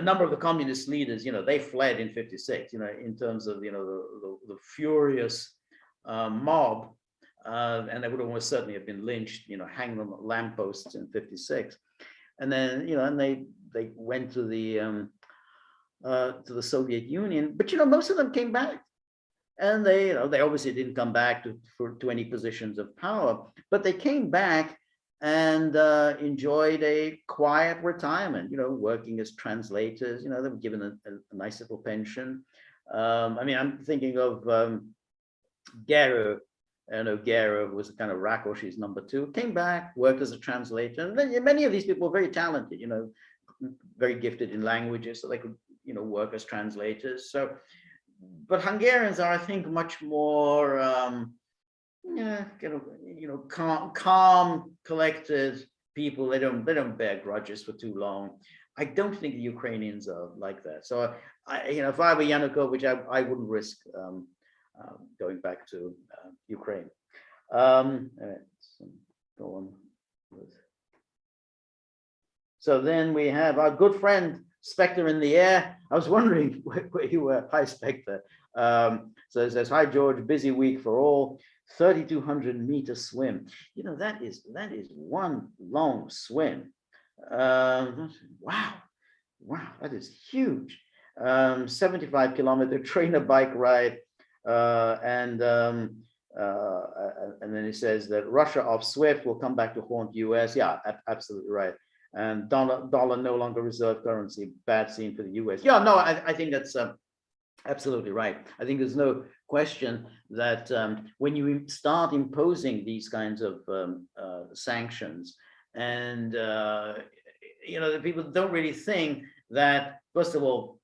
number of the communist leaders, they fled in 56. In terms of the furious mob, and they would almost certainly have been lynched, hanged on lampposts in 56. And then, and they went to the Soviet Union, but most of them came back, and they obviously didn't come back to any positions of power, but they came back and enjoyed a quiet retirement, working as translators. They were given a nice little pension. I mean, I'm thinking of Gero. Gero was kind of Rakoshi's number 2, came back, worked as a translator. And then many of these people were very talented, very gifted in languages, so they could, work as translators. So, but Hungarians are, I think, much more, calm, collected people. They don't bear grudges for too long. I don't think the Ukrainians are like that. So, if I were Yanukovych, I wouldn't risk going back to Ukraine. Go on. So then we have our good friend Spectre in the air. I was wondering where you were. Hi, Spectre. So it says, hi, George, busy week for all. 3,200-meter swim. That is one long swim. Wow, that is huge. 75-kilometer trainer bike ride. And then he says that Russia off SWIFT will come back to haunt US. Yeah, absolutely right. And dollar no longer reserve currency. Bad scene for the US. Yeah, no, I think that's absolutely right. I think there's no question that when you start imposing these kinds of sanctions, and the people don't really think that, first of all,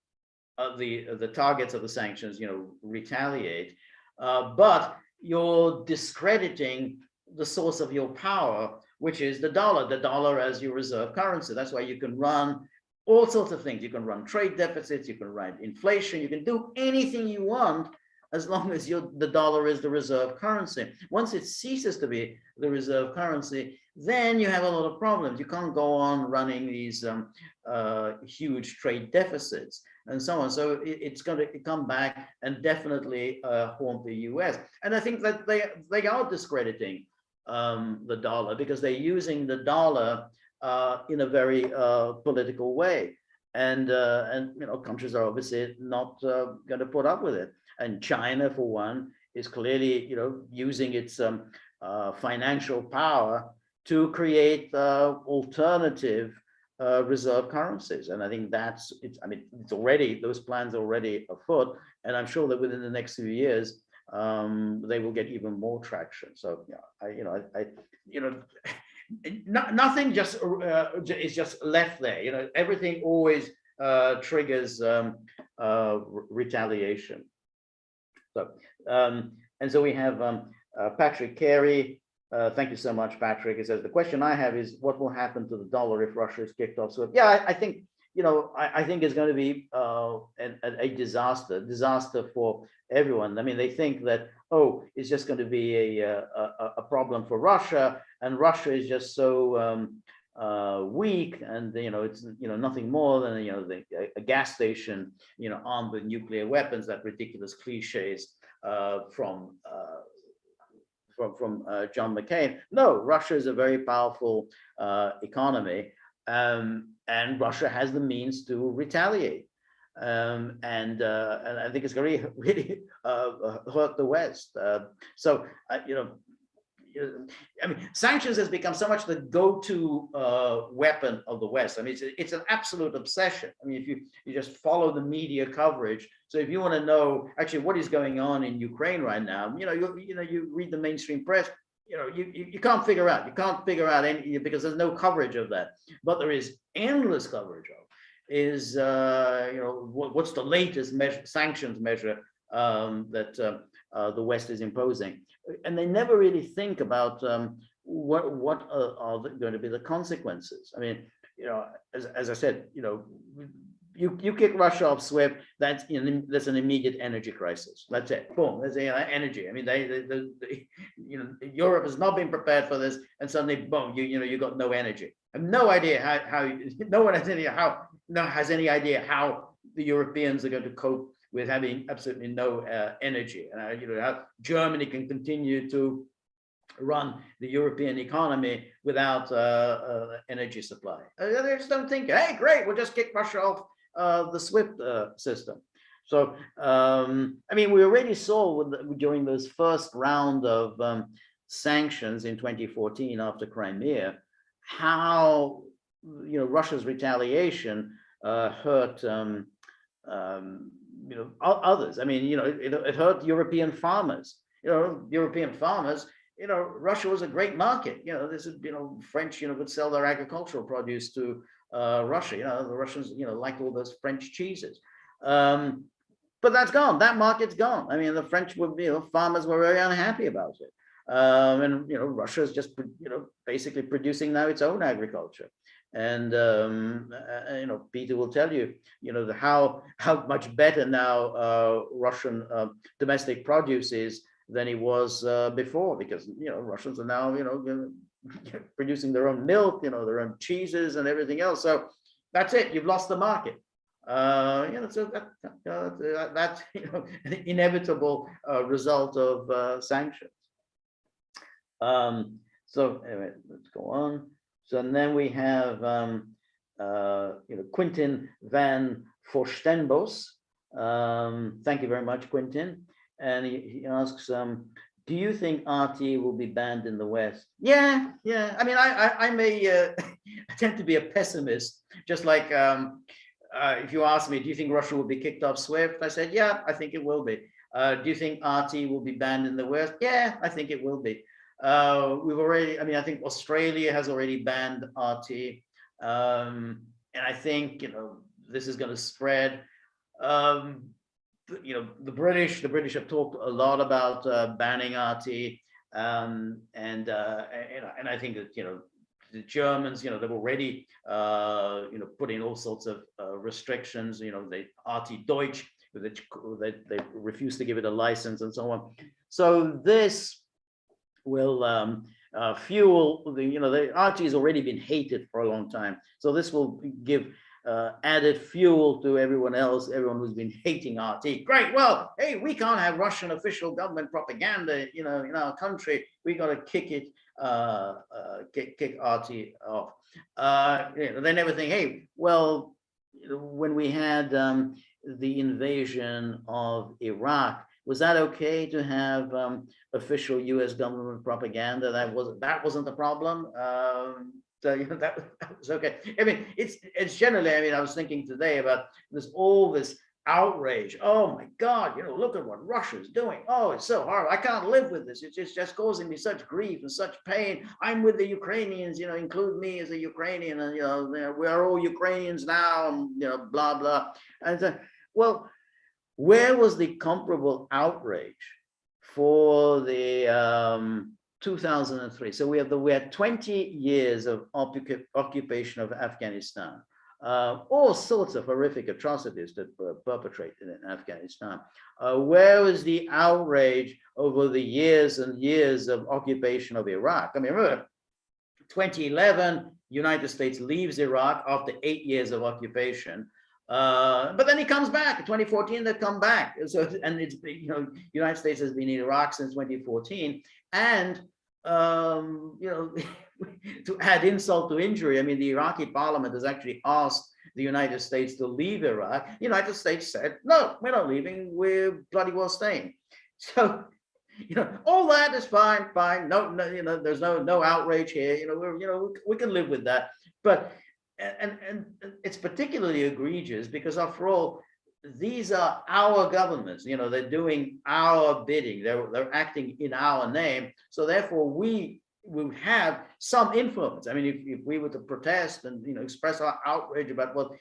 the targets of the sanctions, retaliate, but you're discrediting the source of your power, which is the dollar as your reserve currency. That's why you can run all sorts of things. You can run trade deficits, you can run inflation, you can do anything you want as long as the dollar is the reserve currency. Once it ceases to be the reserve currency, then you have a lot of problems. You can't go on running these huge trade deficits and so on. So it's going to come back and definitely haunt the US. And I think that they are discrediting the dollar, because they're using the dollar in a very political way. And countries are obviously not going to put up with it. And China, for one, is clearly, using its financial power to create alternative reserve currencies. And I think it's already, those plans are already afoot. And I'm sure that within the next few years, they will get even more traction. So, nothing just is just left there. Everything always triggers retaliation. So, and so we have Patrick Carey. Thank you so much, Patrick. He says, the question I have is, what will happen to the dollar if Russia is kicked off? So, yeah, I think, I think it's going to be a disaster for everyone. I mean, they think that, it's just going to be a problem for Russia, and Russia is just so weak, and it's nothing more than a gas station armed with nuclear weapons. That ridiculous cliches from John McCain. No, Russia is a very powerful economy, and Russia has the means to retaliate. And I think it's going to really hurt the West. So, I mean, sanctions has become so much the go-to weapon of the West. I mean, it's an absolute obsession. I mean, if you just follow the media coverage. So if you want to know actually what is going on in Ukraine right now, you read the mainstream press. you can't figure out any, because there's no coverage of that. But there is endless coverage of is what's the latest sanctions measure that the West is imposing, and they never really think about what are going to be the consequences. I mean, as I said, you kick Russia off SWIFT, that's an immediate energy crisis. That's it. Boom. There's energy. I mean, Europe has not been prepared for this, and suddenly, boom, you got no energy. I have no idea how no one has any idea how the Europeans are going to cope with having absolutely no energy, and how Germany can continue to run the European economy without energy supply. They just don't think, hey, great, we'll just kick Russia off the SWIFT system. So, I mean, we already saw during this first round of sanctions in 2014 after Crimea, how Russia's retaliation hurt others. I mean, it hurt European farmers. European farmers. Russia was a great market. This is, French, would sell their agricultural produce to Russia. The Russians, liked all those French cheeses. But that's gone. That market's gone. I mean, the French farmers were very unhappy about it. And Russia is just basically producing now its own agriculture. And Peter will tell you, how much better now Russian domestic produce is than it was before, because Russians are now producing their own milk, their own cheeses and everything else. So that's it. You've lost the market. So that's an inevitable result of sanctions. So anyway, let's go on. So and then we have Quintin van Forstenbos. Thank you very much, Quintin. And he asks, do you think RT will be banned in the West? Yeah. I mean, I may I tend to be a pessimist, just like if you ask me, do you think Russia will be kicked off SWIFT? I said, yeah, I think it will be. Do you think RT will be banned in the West? Yeah, I think it will be. I think Australia has already banned RT. And I think, this is going to spread. The British have talked a lot about banning RT. And I think that, the Germans, they've already, put in all sorts of restrictions, the RT Deutsch, they refuse to give it a license and so on. So this will fuel the RT has already been hated for a long time. So this will give added fuel to everyone who's been hating RT. Great. Well, hey, we can't have Russian official government propaganda, in our country. We got to kick it, kick RT off. They never think, hey, well, when we had the invasion of Iraq, was that okay to have official U.S. government propaganda? That wasn't the problem. So that was okay. I mean, it's generally. I mean, I was thinking today about all this outrage. Oh my God! Look at what Russia's doing. Oh, it's so horrible. I can't live with this. It's just causing me such grief and such pain. I'm with the Ukrainians. Include me as a Ukrainian, and we are all Ukrainians now, and blah blah. And well, where was the comparable outrage for the 2003? So we had 20 years of occupation of Afghanistan, all sorts of horrific atrocities that were perpetrated in Afghanistan. Where was the outrage over the years and years of occupation of Iraq? I mean, remember, 2011, United States leaves Iraq after 8 years of occupation. But then he comes back in 2014. They come back. So, and it's United States has been in Iraq since 2014. And to add insult to injury, I mean, the Iraqi parliament has actually asked the United States to leave Iraq. The United States said, no, we're not leaving. We're bloody well staying. So, all that is fine. No, there's no outrage here. We can live with that. But and it's particularly egregious because, after all, these are our governments, they're doing our bidding, they're acting in our name. So therefore we will have some influence. I mean, if we were to protest and express our outrage about what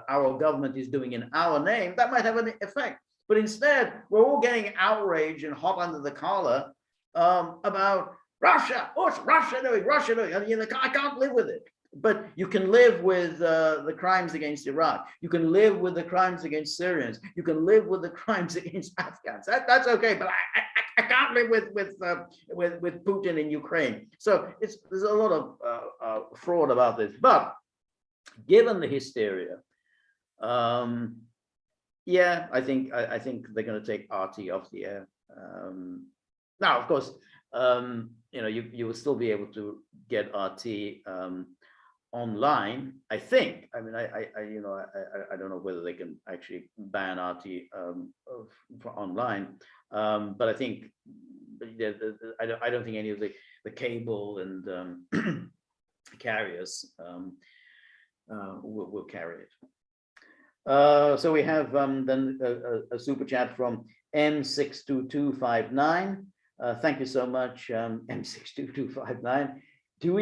our government is doing in our name, that might have an effect. But instead, we're all getting outraged and hot under the collar about Russia. What's Russia doing? Russia doing? I can't live with it. But you can live with the crimes against Iraq. You can live with the crimes against Syrians. You can live with the crimes against Afghans. That's okay. But I can't live with Putin in Ukraine. So there's a lot of fraud about this. But given the hysteria, yeah, I think they're going to take RT off the air. Now, of course, you will still be able to get RT online. I think. I mean, I don't know whether they can actually ban RT for online, but I think I don't think any of the cable and carriers will carry it. So we have then a super chat from M62259. Thank you so much, M62259. Do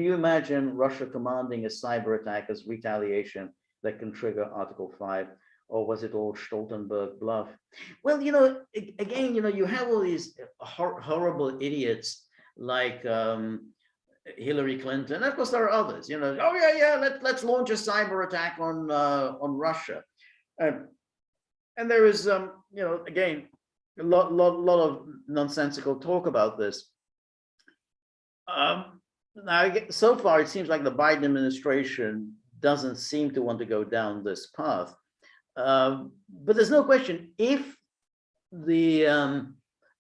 you imagine Russia commanding a cyber attack as retaliation that can trigger Article 5, or was it all Stoltenberg bluff? Well, again, you have all these horrible idiots like Hillary Clinton. Of course, there are others. Oh yeah, let's launch a cyber attack on Russia, and there is again a lot of nonsensical talk about this. Now, so far, it seems like the Biden administration doesn't seem to want to go down this path. But there's no question, if the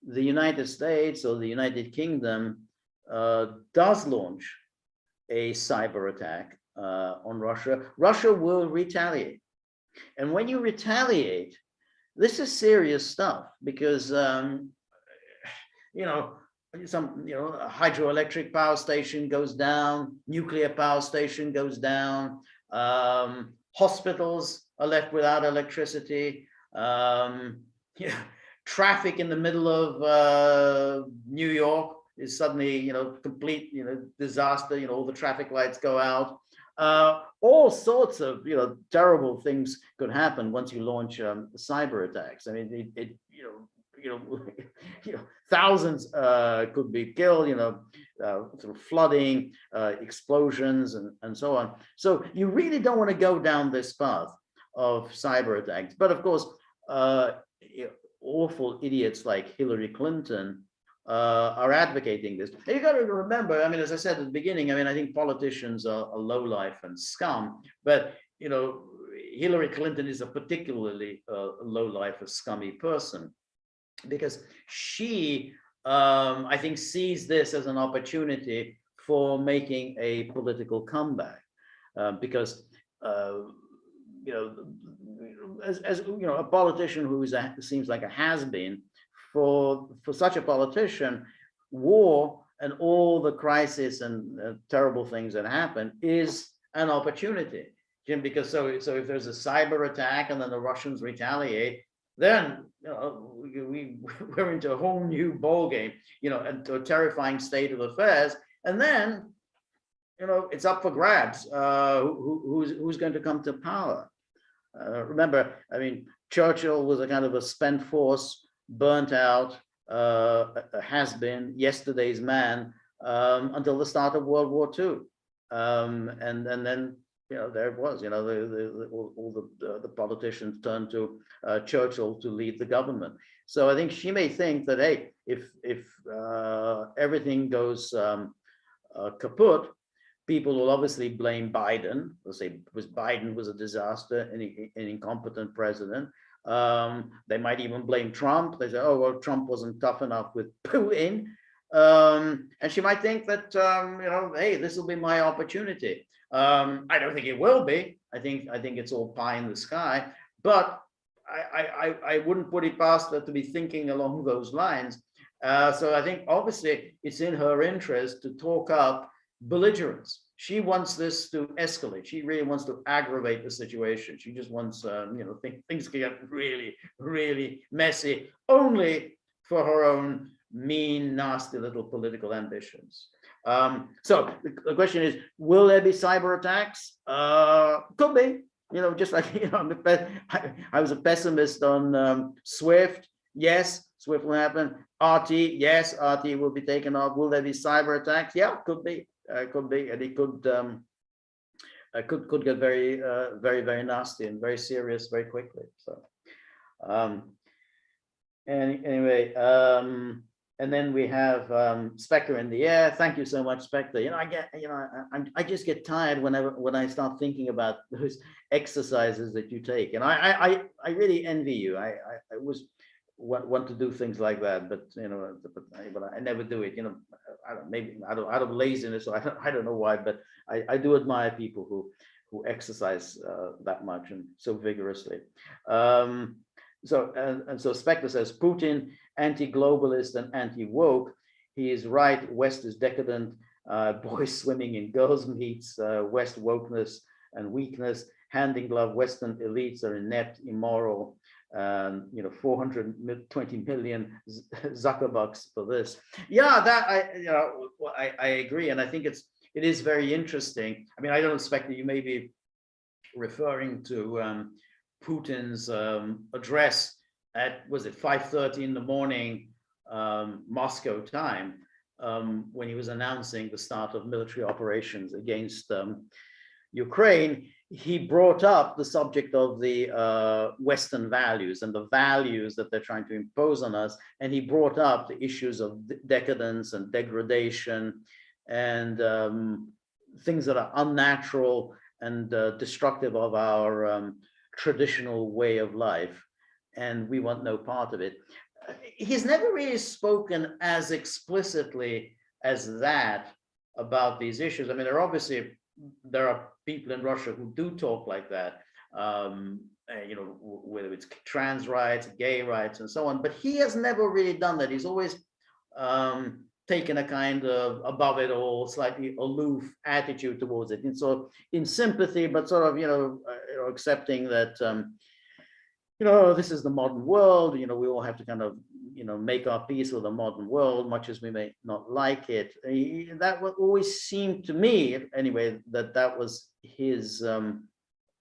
United States or the United Kingdom does launch a cyber attack on Russia, Russia will retaliate. And when you retaliate, this is serious stuff, because some a hydroelectric power station goes down, nuclear power station goes down, hospitals are left without electricity, traffic in the middle of New York is suddenly complete disaster. All the traffic lights go out. All sorts of terrible things could happen once you launch cyber attacks. I mean, thousands could be killed, through flooding, explosions, and so on. So you really don't want to go down this path of cyber attacks. But of course, awful idiots like Hillary Clinton are advocating this. And you got to remember, I mean, as I said at the beginning, I mean, I think politicians are lowlife and scum, but Hillary Clinton is a particularly lowlife, a scummy person, because she, I think, sees this as an opportunity for making a political comeback, because as a politician who seems like a has-been, for such a politician, war and all the crisis and terrible things that happen is an opportunity, because so if there's a cyber attack and then the Russians retaliate, then we're into a whole new ballgame, and a terrifying state of affairs. And then, it's up for grabs. Who's going to come to power? Remember, I mean, Churchill was a kind of a spent force, burnt out, has been, yesterday's man, until the start of World War II, and then. There it was. All the politicians turned to Churchill to lead the government. So I think she may think that, hey, if everything goes kaput, people will obviously blame Biden. They'll say Biden was a disaster, an incompetent president. They might even blame Trump. They say, oh well, Trump wasn't tough enough with Putin. And she might think that hey, this will be my opportunity. I don't think it will be. I think it's all pie in the sky, but I wouldn't put it past her to be thinking along those lines. So I think obviously it's in her interest to talk up belligerence. She wants this to escalate. She really wants to aggravate the situation. She just wants, things to get really, really messy, only for her own mean, nasty little political ambitions. So the question is, will there be cyber attacks? Could be. Just like, I was a pessimist on Swift. Yes, Swift will happen. RT, yes, RT will be taken off. Will there be cyber attacks? Yeah, could be, and it could get very, very, very nasty and very serious very quickly. So, anyway, and then we have Spectre in the air. Thank you so much, Spectre. I just get tired when I start thinking about those exercises that you take, and I really envy you. I was want to do things like that, but I never do it. Maybe out of laziness, or I don't know why, but I do admire people who exercise that much and so vigorously. So Spectre says Putin anti-globalist and anti-woke. He is right. West is decadent. Boys swimming in girls' meets. West wokeness and weakness. Hand in glove. Western elites are inept, immoral. 420 million Zuckerbucks for this. Yeah, that I agree, and I think it is very interesting. I mean, I don't expect that you may be referring to Putin's address at, was it 5:30 in the morning Moscow time, when he was announcing the start of military operations against Ukraine. He brought up the subject of the Western values and the values that they're trying to impose on us. And he brought up the issues of decadence and degradation and things that are unnatural and destructive of our traditional way of life. And we want no part of it. He's never really spoken as explicitly as that about these issues. I mean, there are people in Russia who do talk like that, whether it's trans rights, gay rights, and so on. But he has never really done that. He's always taken a kind of above it all, slightly aloof attitude towards it. And so in sympathy, but sort of, accepting that, this is the modern world. We all have to kind of, make our peace with the modern world, much as we may not like it. That would always seem to me, anyway, that was his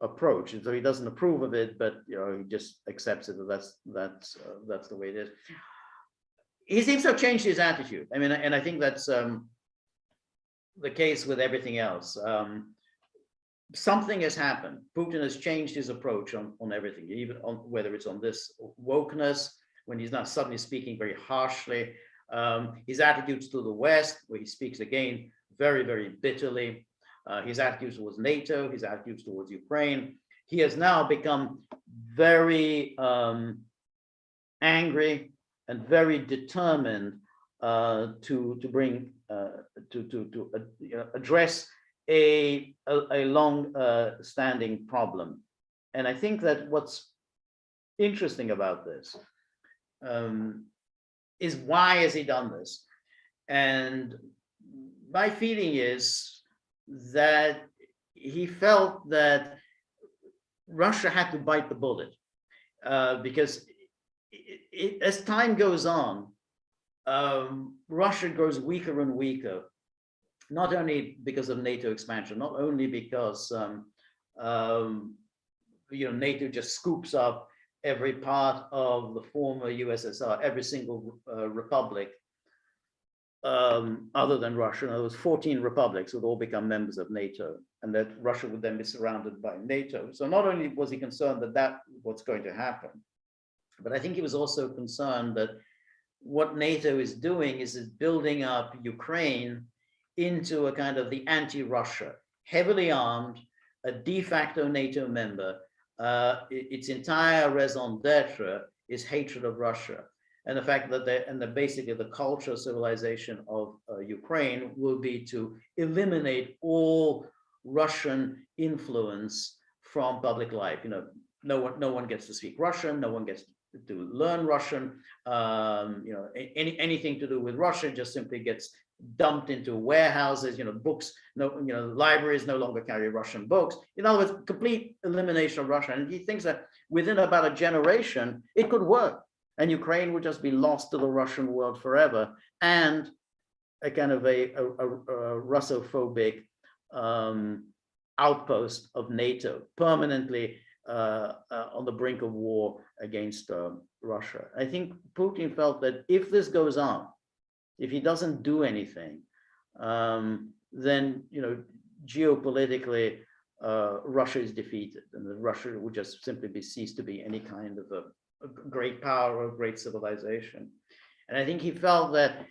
approach. And so he doesn't approve of it, but he just accepts it. That's the way it is. He seems to have changed his attitude. I mean, and I think that's the case with everything else. Something has happened. Putin has changed his approach on everything, even on whether it's on this wokeness, when he's not suddenly speaking very harshly, his attitudes to the West, where he speaks again very, very bitterly, his attitudes towards NATO, his attitudes towards Ukraine. He has now become very angry and very determined to bring to address a long-standing problem. And I think that what's interesting about this is, why has he done this? And my feeling is that he felt that Russia had to bite the bullet, because as time goes on, Russia grows weaker and weaker, not only because of NATO expansion, not only because NATO just scoops up every part of the former USSR, every single republic other than Russia. There was 14 republics would all become members of NATO, and that Russia would then be surrounded by NATO. So not only was he concerned that what's going to happen, but I think he was also concerned that what NATO is doing is building up Ukraine into a kind of the anti-Russia, heavily armed, a de facto NATO member. Its entire raison d'etre is hatred of Russia, and the fact that basically the culture civilization of Ukraine will be to eliminate all Russian influence from public life. No one gets to speak Russian, no one gets to learn Russian. Anything to do with Russia just simply gets dumped into warehouses, books, no, libraries no longer carry Russian books. In other words, complete elimination of Russia. And he thinks that within about a generation, it could work. And Ukraine would just be lost to the Russian world forever. And a kind of a Russophobic outpost of NATO, permanently on the brink of war against Russia. I think Putin felt that if this goes on, if he doesn't do anything, then geopolitically Russia is defeated, and Russia would just simply cease to be any kind of a great power or a great civilization. And I think he felt that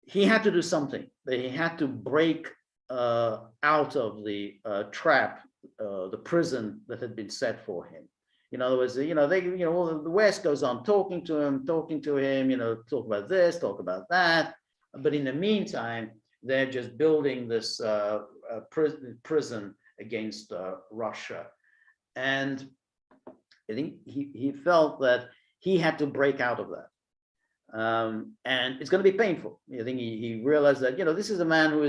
he had to do something, that he had to break out of the trap, the prison that had been set for him. In other words, the West goes on talking to him, talk about this, talk about that. But in the meantime, they're just building this prison against Russia. And I think he felt that he had to break out of that. And it's going to be painful. I think he realized that, this is a man who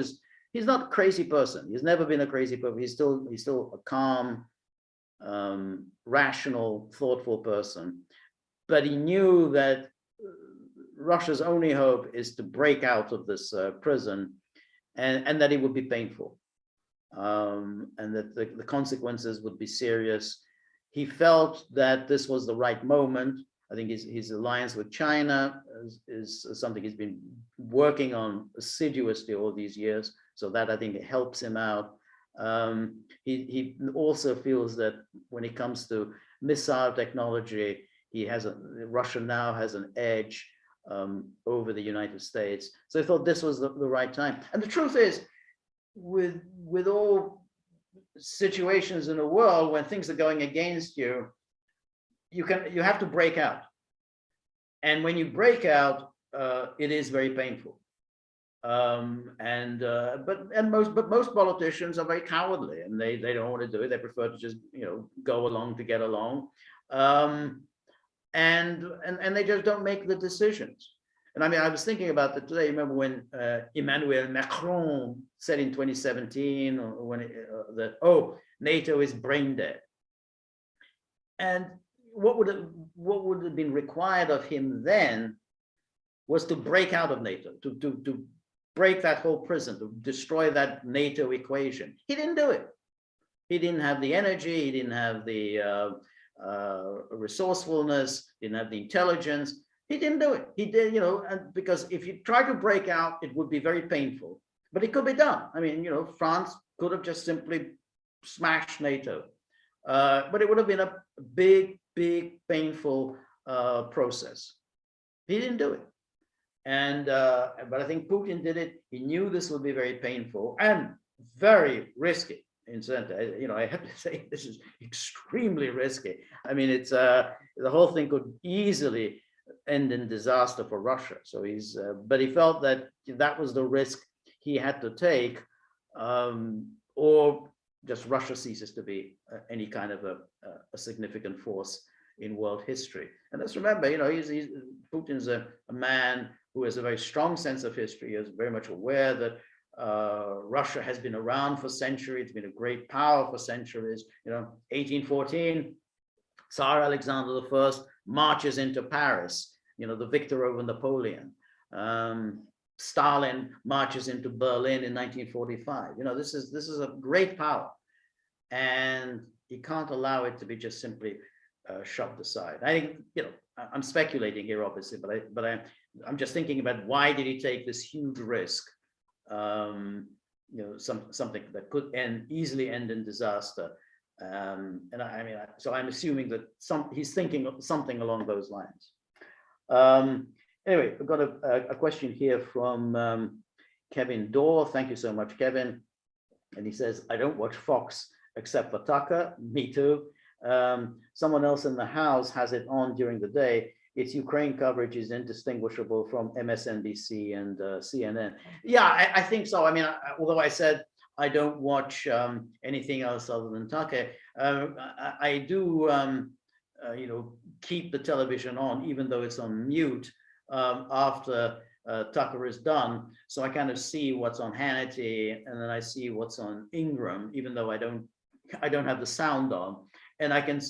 he's not a crazy person. He's never been a crazy person. He's still a calm, rational, thoughtful person. But he knew that Russia's only hope is to break out of this prison, and that it would be painful, and that the consequences would be serious. He felt that this was the right moment. I think his alliance with China is something he's been working on assiduously all these years. So that, I think, it helps him out. He also feels that when it comes to missile technology, Russia now has an edge over the United States. So I thought this was the right time. And the truth is, with all situations in the world when things are going against you, you have to break out. And when you break out, it is very painful. But most politicians are very cowardly, and they don't want to do it. They prefer to just go along to get along, and they just don't make the decisions. And I mean, I was thinking about that today. Remember when Emmanuel Macron said in 2017 that NATO is brain dead, and what would have been required of him then was to break out of NATO, to break that whole prison, to destroy that NATO equation. He didn't do it. He didn't have the energy. He didn't have the resourcefulness. Didn't have the intelligence. He didn't do it. He did, because if you try to break out, it would be very painful. But it could be done. I mean, France could have just simply smashed NATO, but it would have been a big, painful process. He didn't do it. And but I think Putin did it. He knew this would be very painful and very risky. Incidentally, I have to say this is extremely risky. I mean, it's the whole thing could easily end in disaster for Russia. So but he felt that that was the risk he had to take, or just Russia ceases to be any kind of a significant force in world history. And let's remember, Putin's a man who has a very strong sense of history. He is very much aware that Russia has been around for centuries. It's been a great power for centuries. 1814, Tsar Alexander I marches into Paris, the victor over Napoleon. Stalin marches into Berlin in 1945. This is a great power, and you can't allow it to be just simply shoved aside. I think, I'm speculating here, obviously, but I'm just thinking about why did he take this huge risk? Something that could easily end in disaster. So I'm assuming that he's thinking of something along those lines. Anyway, we've got a question here from Kevin Dorr. Thank you so much, Kevin. And he says, I don't watch Fox except for Tucker. Me too. Someone else in the house has it on during the day. Its Ukraine coverage is indistinguishable from MSNBC and CNN. Yeah, I think so. I mean, although I said I don't watch anything else other than Tucker, I do, keep the television on, even though it's on mute, after Tucker is done. So I kind of see what's on Hannity, and then I see what's on Ingram, even though I don't have the sound on. And I can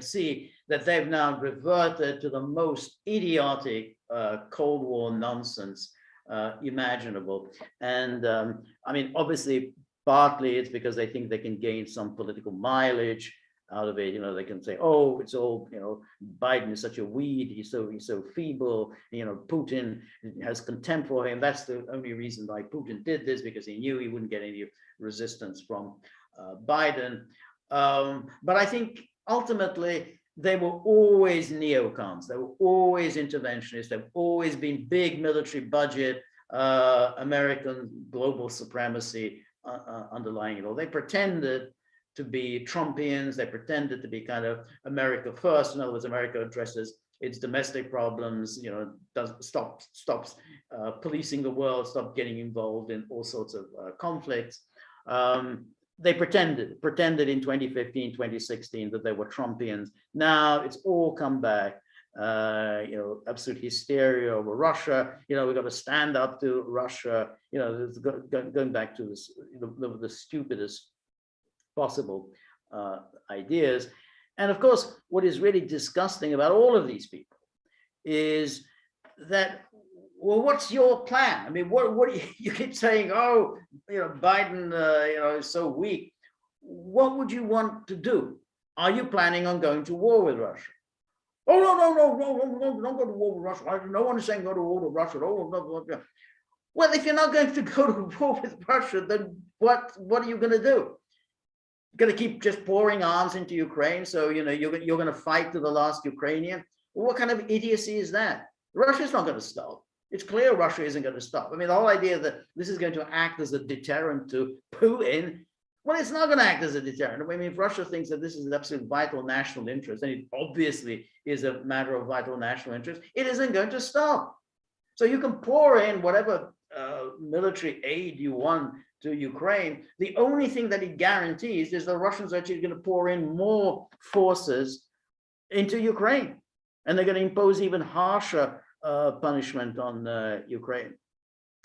see that they've now reverted to the most idiotic Cold War nonsense imaginable. And I mean, obviously, partly it's because they think they can gain some political mileage out of it. You know, they can say, oh, it's all, you know, Biden is such a weed, he's so feeble, you know, Putin has contempt for him. That's the only reason why Putin did this, because he knew he wouldn't get any resistance from Biden. But I think ultimately they were always neocons, they were always interventionists, they've always been big military budget, American global supremacy underlying it all. They pretended to be Trumpians, they pretended to be kind of America first. In other words, America addresses its domestic problems, you know, stops policing the world, stop getting involved in all sorts of conflicts. They pretended in 2015, 2016 that they were Trumpians. Now it's all come back. You know, absolute hysteria over Russia. You know, we've got to stand up to Russia. You know, going back to this, the stupidest possible ideas. And of course, what is really disgusting about all of these people is that, well, what's your plan? I mean, what do you keep saying, oh, you know, Biden, you know, is so weak. What would you want to do? Are you planning on going to war with Russia? Oh, no, don't go to war with Russia. No one is saying go to war with Russia. Oh, no. Well, if you're not going to go to war with Russia, then what are you going to do? You're going to keep just pouring arms into Ukraine, so you know you're going to fight to the last Ukrainian? Well, what kind of idiocy is that? Russia's not going to stop. It's clear Russia isn't going to stop. I mean, the whole idea that this is going to act as a deterrent to Putin, well, it's not going to act as a deterrent. I mean, if Russia thinks that this is an absolute vital national interest, and it obviously is a matter of vital national interest, it isn't going to stop. So you can pour in whatever military aid you want to Ukraine. The only thing that it guarantees is the Russians are actually going to pour in more forces into Ukraine, and they're going to impose even harsher punishment on Ukraine.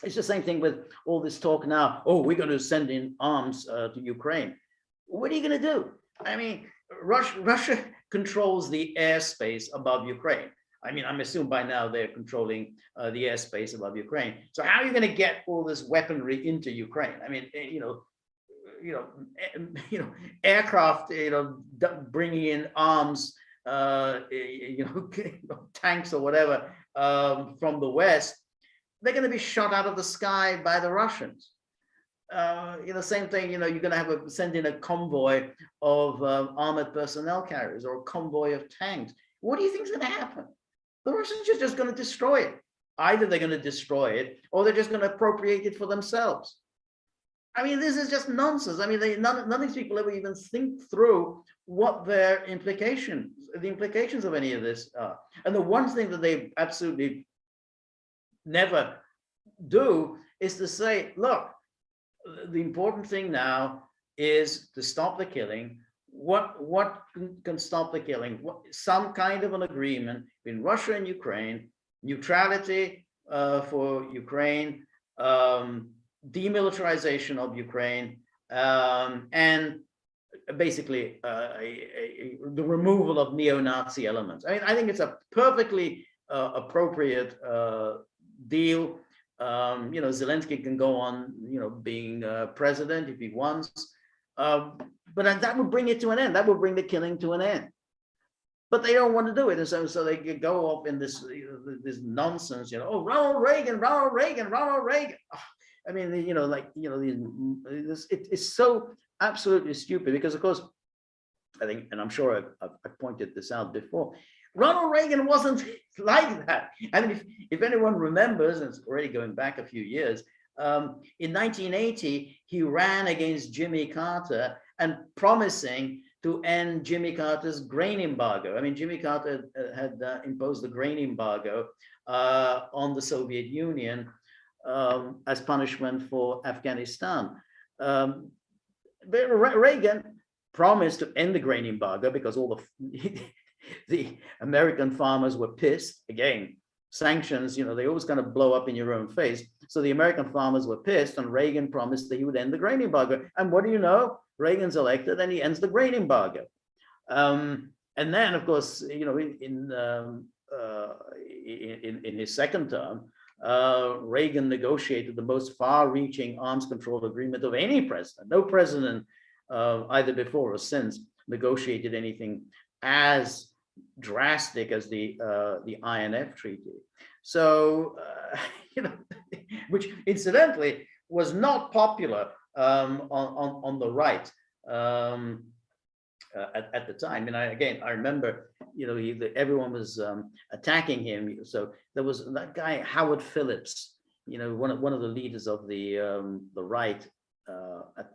It's the same thing with all this talk now. Oh, we're going to send in arms to Ukraine. What are you going to do? I mean, Russia controls the airspace above Ukraine. I mean, I'm assuming by now they're controlling the airspace above Ukraine. So how are you going to get all this weaponry into Ukraine? I mean, aircraft, bringing in arms, tanks or whatever from the West, they're going to be shot out of the sky by the Russians. Same thing, you're going to send in a convoy of armored personnel carriers or a convoy of tanks. What do you think is going to happen? The Russians are just going to destroy it. Either they're going to destroy it or they're just going to appropriate it for themselves. I mean, this is just nonsense. I mean, none of these people ever even think through what the implications of any of this are. And the one thing that they absolutely never do is to say, look, the important thing now is to stop the killing. What can stop the killing? Some kind of an agreement between Russia and Ukraine, neutrality for Ukraine, demilitarization of Ukraine, and basically the removal of neo-Nazi elements. I mean, I think it's a perfectly appropriate deal. Zelensky can go on, being president if he wants. But that would bring it to an end. That would bring the killing to an end. But they don't want to do it, and so they go off in this nonsense. Oh, Ronald Reagan. Oh, I mean, it's so absolutely stupid because, of course, I think, and I'm sure I've pointed this out before, Ronald Reagan wasn't like that. I mean, if anyone remembers, and it's already going back a few years, in 1980, he ran against Jimmy Carter and promising to end Jimmy Carter's grain embargo. I mean, Jimmy Carter had imposed the grain embargo on the Soviet Union as punishment for Afghanistan. But Reagan promised to end the grain embargo because all the American farmers were pissed. Again, sanctions, they always kind of blow up in your own face. So the American farmers were pissed, and Reagan promised that he would end the grain embargo. And what do you know? Reagan's elected, and he ends the grain embargo. And then, of course, in his second term, Reagan negotiated the most far-reaching arms control agreement of any president. No president, either before or since, negotiated anything as drastic as the INF Treaty. So, which incidentally was not popular on the right at the time. And I remember, everyone was attacking him. So there was that guy Howard Phillips, one of the leaders of the right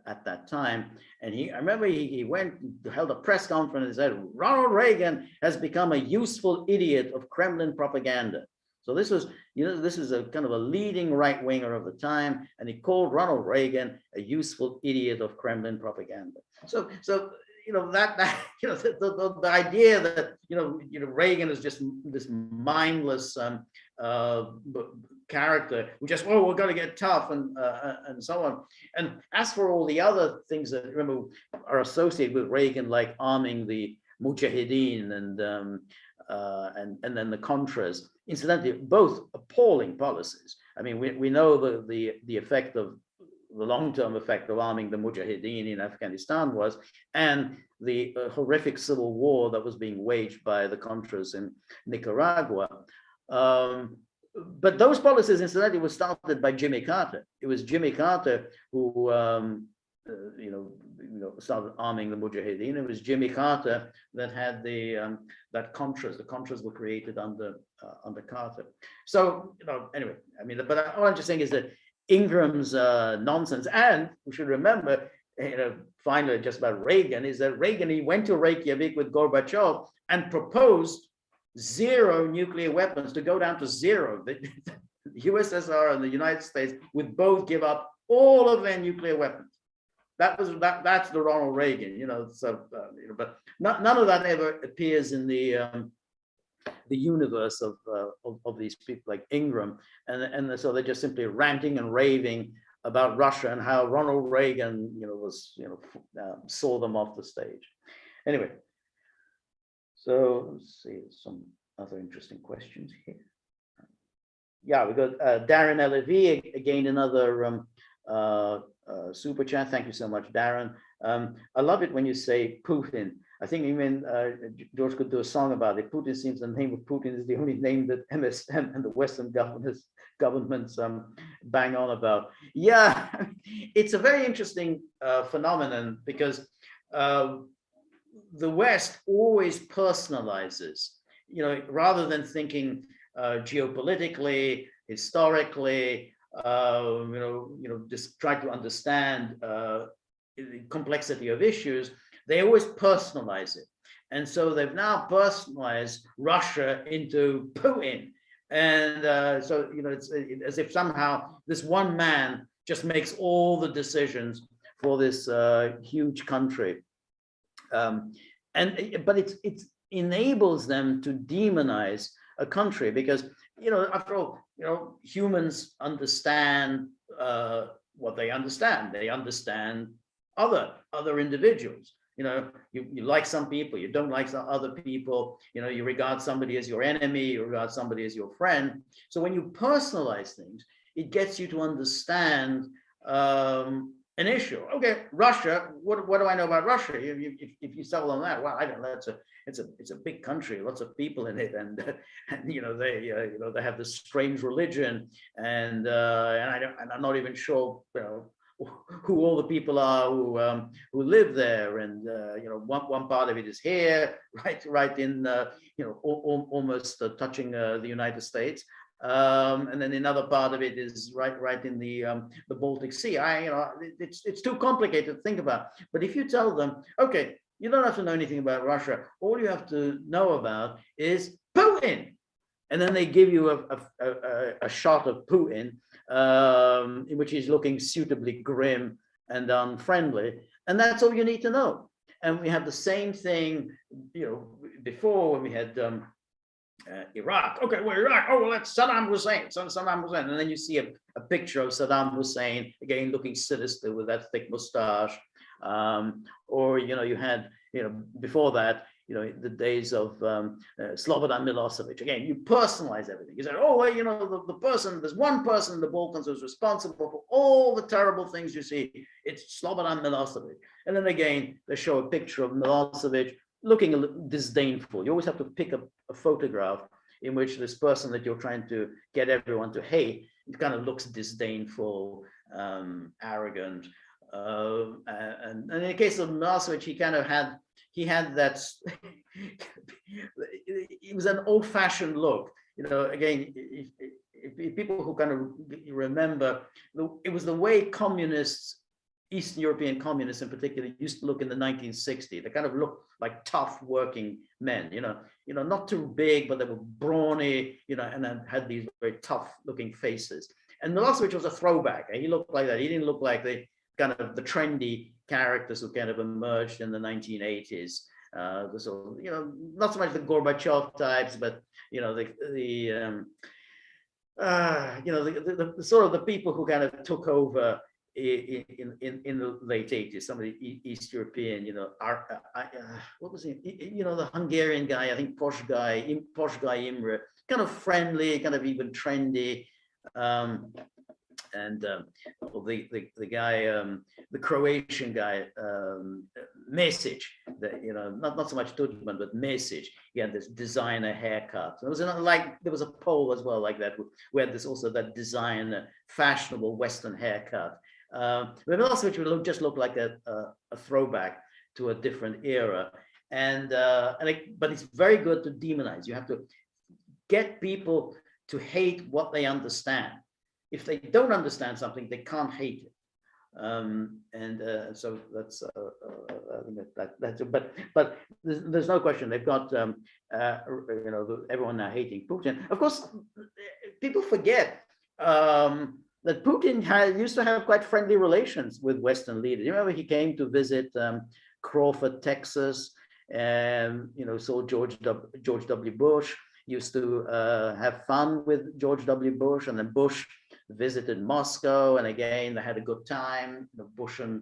at that time, and I remember he went held a press conference and said Ronald Reagan has become a useful idiot of Kremlin propaganda. So this was, this is a kind of a leading right winger of the time, and he called Ronald Reagan a useful idiot of Kremlin propaganda. So the idea that Reagan is just this mindless character who just, we're going to get tough and so on. And as for all the other things that are associated with Reagan, like arming the Mujahideen and then the Contras, incidentally, both appalling policies. I mean, we know the effect of the long-term effect of arming the Mujahideen in Afghanistan was, and the horrific civil war that was being waged by the Contras in Nicaragua. But those policies, incidentally, were started by Jimmy Carter. It was Jimmy Carter who, started arming the Mujahideen. It was Jimmy Carter that had that Contras. The Contras were created under Carter. So, anyway, but all I'm just saying is that Ingram's nonsense, and we should remember, finally, just about Reagan, is that Reagan, he went to Reykjavik with Gorbachev and proposed 0 nuclear weapons, to go down to 0. The USSR and the United States would both give up all of their nuclear weapons. That's the Ronald Reagan, but none of that ever appears in the universe of these people like Ingram, and so they're just simply ranting and raving about Russia and how Ronald Reagan, saw them off the stage. Anyway, so let's see some other interesting questions here. Yeah, we got Darren LV, again another super chat. Thank you so much, Darren. I love it when you say Putin. I think even George could do a song about it. Putin seems the name of Putin is the only name that MSM and the Western governments bang on about. Yeah, it's a very interesting phenomenon, because the West always personalizes, rather than thinking geopolitically, historically, just try to understand the complexity of issues. They always personalize it. And so they've now personalized Russia into Putin. And so, it's as if somehow this one man just makes all the decisions for this huge country. But it enables them to demonize a country, because, after all, humans understand what they understand. They understand other individuals. You like some people, you don't like some other people, you regard somebody as your enemy, you regard somebody as your friend. So when you personalize things, it gets you to understand an issue. Okay, Russia, what do I know about Russia? If you tell them that, well, I don't know, it's a big country, lots of people in it, and they have this strange religion, and I'm not even sure, who all the people are who live there, and one part of it is here, right in almost touching the United States, and then another part of it is right in the Baltic Sea. It's too complicated to think about. But if you tell them, okay, you don't have to know anything about Russia, all you have to know about is Putin, and then they give you a shot of Putin, in which he's looking suitably grim and unfriendly, and that's all you need to know. And we have the same thing, before, when we had Iraq. Okay, well, Iraq. Oh, well, that's Saddam Hussein. Saddam Hussein. And then you see a picture of Saddam Hussein, again, looking sinister with that thick mustache. Or, you had, before that, the days of Slobodan Milosevic. Again, you personalize everything. You said, oh, well, the person, there's one person in the Balkans who's responsible for all the terrible things you see. It's Slobodan Milosevic. And then again, they show a picture of Milosevic looking a little disdainful. You always have to pick up a photograph in which this person that you're trying to get everyone to hate, it kind of looks disdainful, arrogant. And in the case of Milosevic, he had that, it was an old-fashioned look. Again, if people who kind of remember, it was the way communists, Eastern European communists in particular, used to look in the 1960s. They kind of looked like tough working men, not too big, but they were brawny, and then had these very tough looking faces. And Milosevic was a throwback. He looked like that. He didn't look like the kind of the trendy characters who kind of emerged in the 1980s. Not so much the Gorbachev types, but the sort of the people who kind of took over in the late 80s, some of the East European, what was he? The Hungarian guy, I think Posh guy Imre, kind of friendly, kind of even trendy. And the guy, the Croatian guy, Mesic, not so much Tudjman, but Mesic. He had this designer haircut. There was a Pole as well like that, who had this also that designer, fashionable Western haircut. Milosevic would just look like a throwback to a different era, but it's very good to demonize. You have to get people to hate what they understand. If they don't understand something, they can't hate it. So that's but there's no question they've got everyone now hating Putin. Of course, people forget that Putin used to have quite friendly relations with Western leaders. You remember he came to visit Crawford, Texas, and saw George W. Bush. Used to have fun with George W. Bush, and then Bush visited Moscow, and again they had a good time. Bush and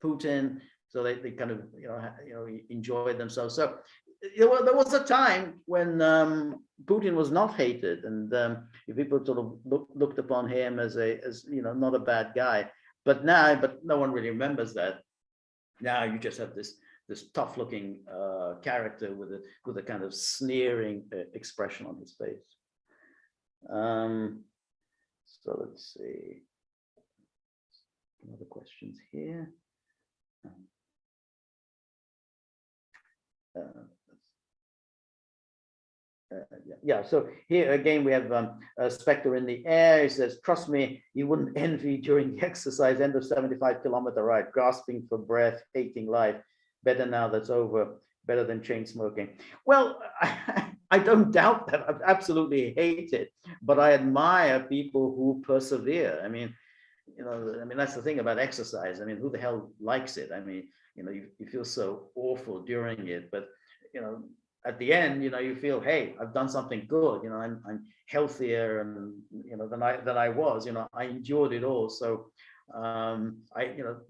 Putin, so they kind of enjoyed themselves. So there was a time when Putin was not hated, and people sort of looked upon him as not a bad guy. But no one really remembers that. Now you just have this tough-looking character with a kind of sneering expression on his face. So let's see. Other questions here. Yeah, so here again we have a Spectre in the air. He says, trust me, you wouldn't envy during the exercise, end of 75-kilometer ride, gasping for breath, hating life. Better now that's over, better than chain smoking. Well, I don't doubt that. I absolutely hate it, but I admire people who persevere. I mean, that's the thing about exercise. I mean, who the hell likes it? I mean, you feel so awful during it, but at the end, you feel, hey, I've done something good. I'm healthier and than I was. I endured it all. So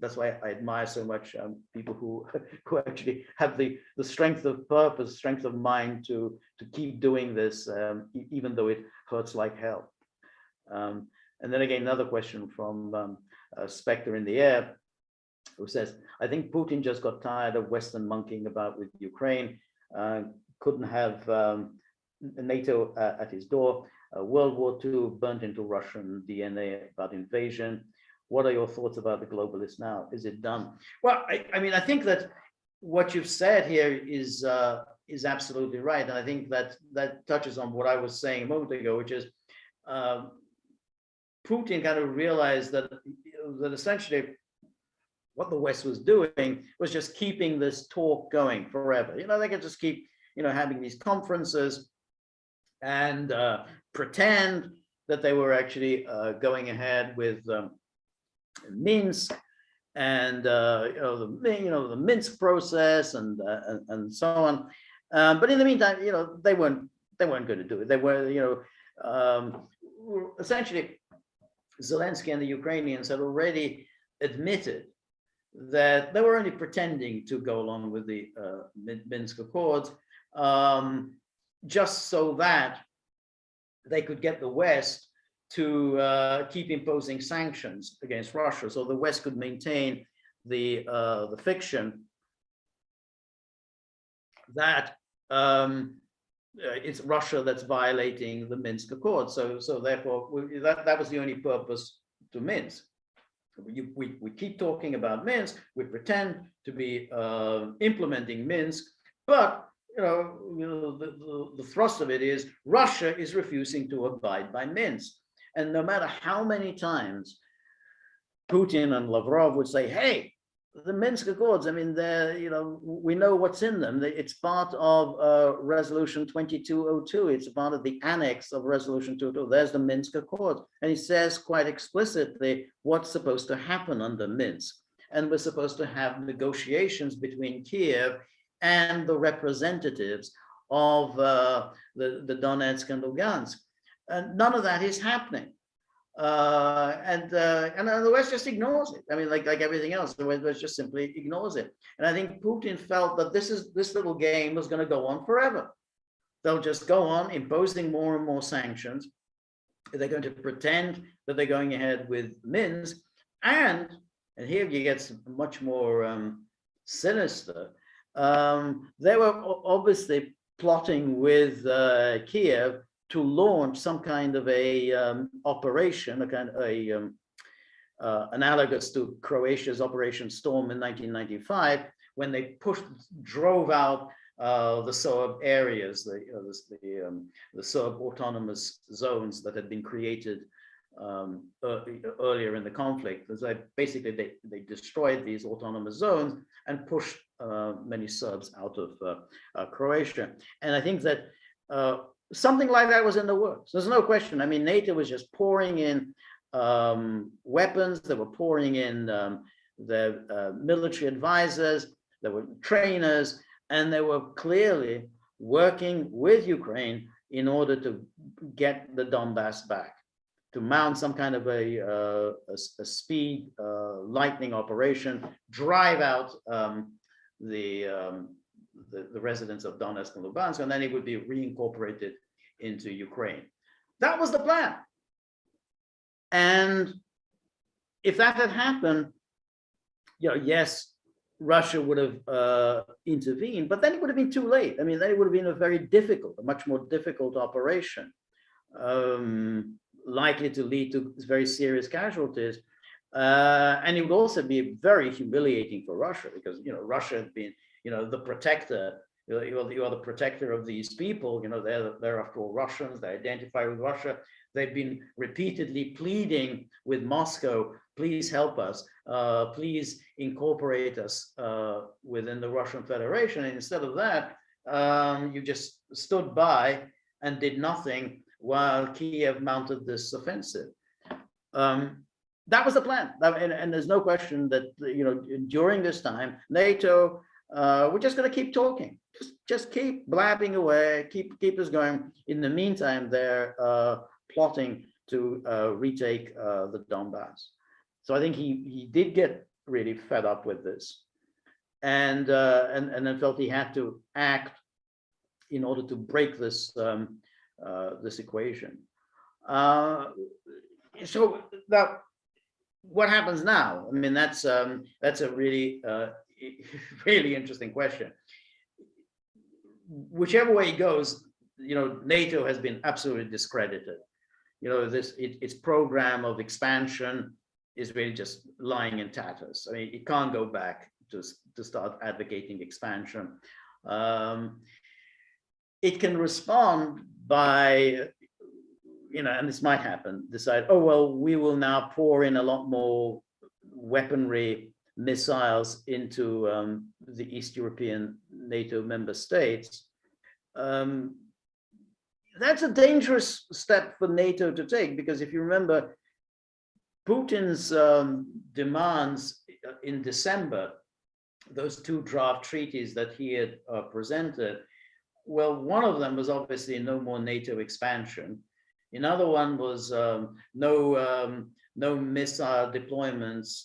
that's why I admire so much people who actually have the strength of purpose, strength of mind to keep doing this, even though it hurts like hell. And then again, another question from Spectre in the Air, who says, I think Putin just got tired of Western monkeying about with Ukraine. Couldn't have NATO at his door. World War II burnt into Russian DNA about invasion. What are your thoughts about the globalists now? Is it done? Well, I think that what you've said here is absolutely right. And I think that touches on what I was saying a moment ago, which is Putin kind of realized that essentially what the West was doing was just keeping this talk going forever. They could just keep, having these conferences and pretend that they were actually going ahead with Minsk and the Minsk process and so on. But in the meantime, they weren't going to do it. They were, essentially, Zelensky and the Ukrainians had already admitted that they were only pretending to go along with the Minsk Accords, just so that they could get the West to keep imposing sanctions against Russia, so the West could maintain the fiction that it's Russia that's violating the Minsk Accords. So therefore, that was the only purpose to Minsk. We keep talking about Minsk. We pretend to be implementing Minsk, but the thrust of it is Russia is refusing to abide by Minsk. And no matter how many times Putin and Lavrov would say, "Hey, the Minsk Accords, I mean, we know what's in them. It's part of Resolution 2202. It's part of the annex of Resolution 2202. There's the Minsk Accords." And he says quite explicitly what's supposed to happen under Minsk. And we're supposed to have negotiations between Kiev and the representatives of the Donetsk and Lugansk. And none of that is happening. And the West just ignores it. I mean, like everything else, the West just simply ignores it. And I think Putin felt that this little game was going to go on forever. They'll just go on imposing more and more sanctions. They're going to pretend that they're going ahead with Minsk, and here you get some much more sinister. They were obviously plotting with Kiev to launch some kind of a operation, a kind of analogous to Croatia's Operation Storm in 1995, when they drove out the Serb areas, the Serb autonomous zones that had been created earlier in the conflict. Basically, they destroyed these autonomous zones and pushed many Serbs out of Croatia. And I think that something like that was in the works. There's no question. I mean, NATO was just pouring in weapons. They were pouring in their military advisors. There were trainers, and they were clearly working with Ukraine in order to get the Donbass back, to mount some kind of a speed lightning operation, drive out the residents of Donetsk and Lugansk, and then it would be reincorporated into Ukraine. That was the plan. And if that had happened, yes, Russia would have intervened, but then it would have been too late. I mean, then it would have been a much more difficult operation, likely to lead to very serious casualties. And it would also be very humiliating for Russia, because Russia had been the protector. You are the protector of these people. They're after all Russians. They identify with Russia. They've been repeatedly pleading with Moscow, please help us, please incorporate us within the Russian Federation. And instead of that, you just stood by and did nothing while Kiev mounted this offensive. That was the plan. And there's no question that during this time, NATO, we're just going to keep talking, just keep blabbing away, keep us going. In the meantime, they're plotting to retake the Donbass. So I think he did get really fed up with this, and then felt he had to act in order to break this this equation. So that, what happens now? I mean, that's a really really interesting question. Whichever way it goes, NATO has been absolutely discredited. Its program of expansion is really just lying in tatters. I mean, it can't go back to start advocating expansion. It can respond by, and this might happen, decide, oh, well, we will now pour in a lot more weaponry, missiles into the East European NATO member states. That's a dangerous step for NATO to take, because if you remember, Putin's demands in December, those two draft treaties that he had presented, Well, one of them was obviously no more NATO expansion. Another one was no missile deployments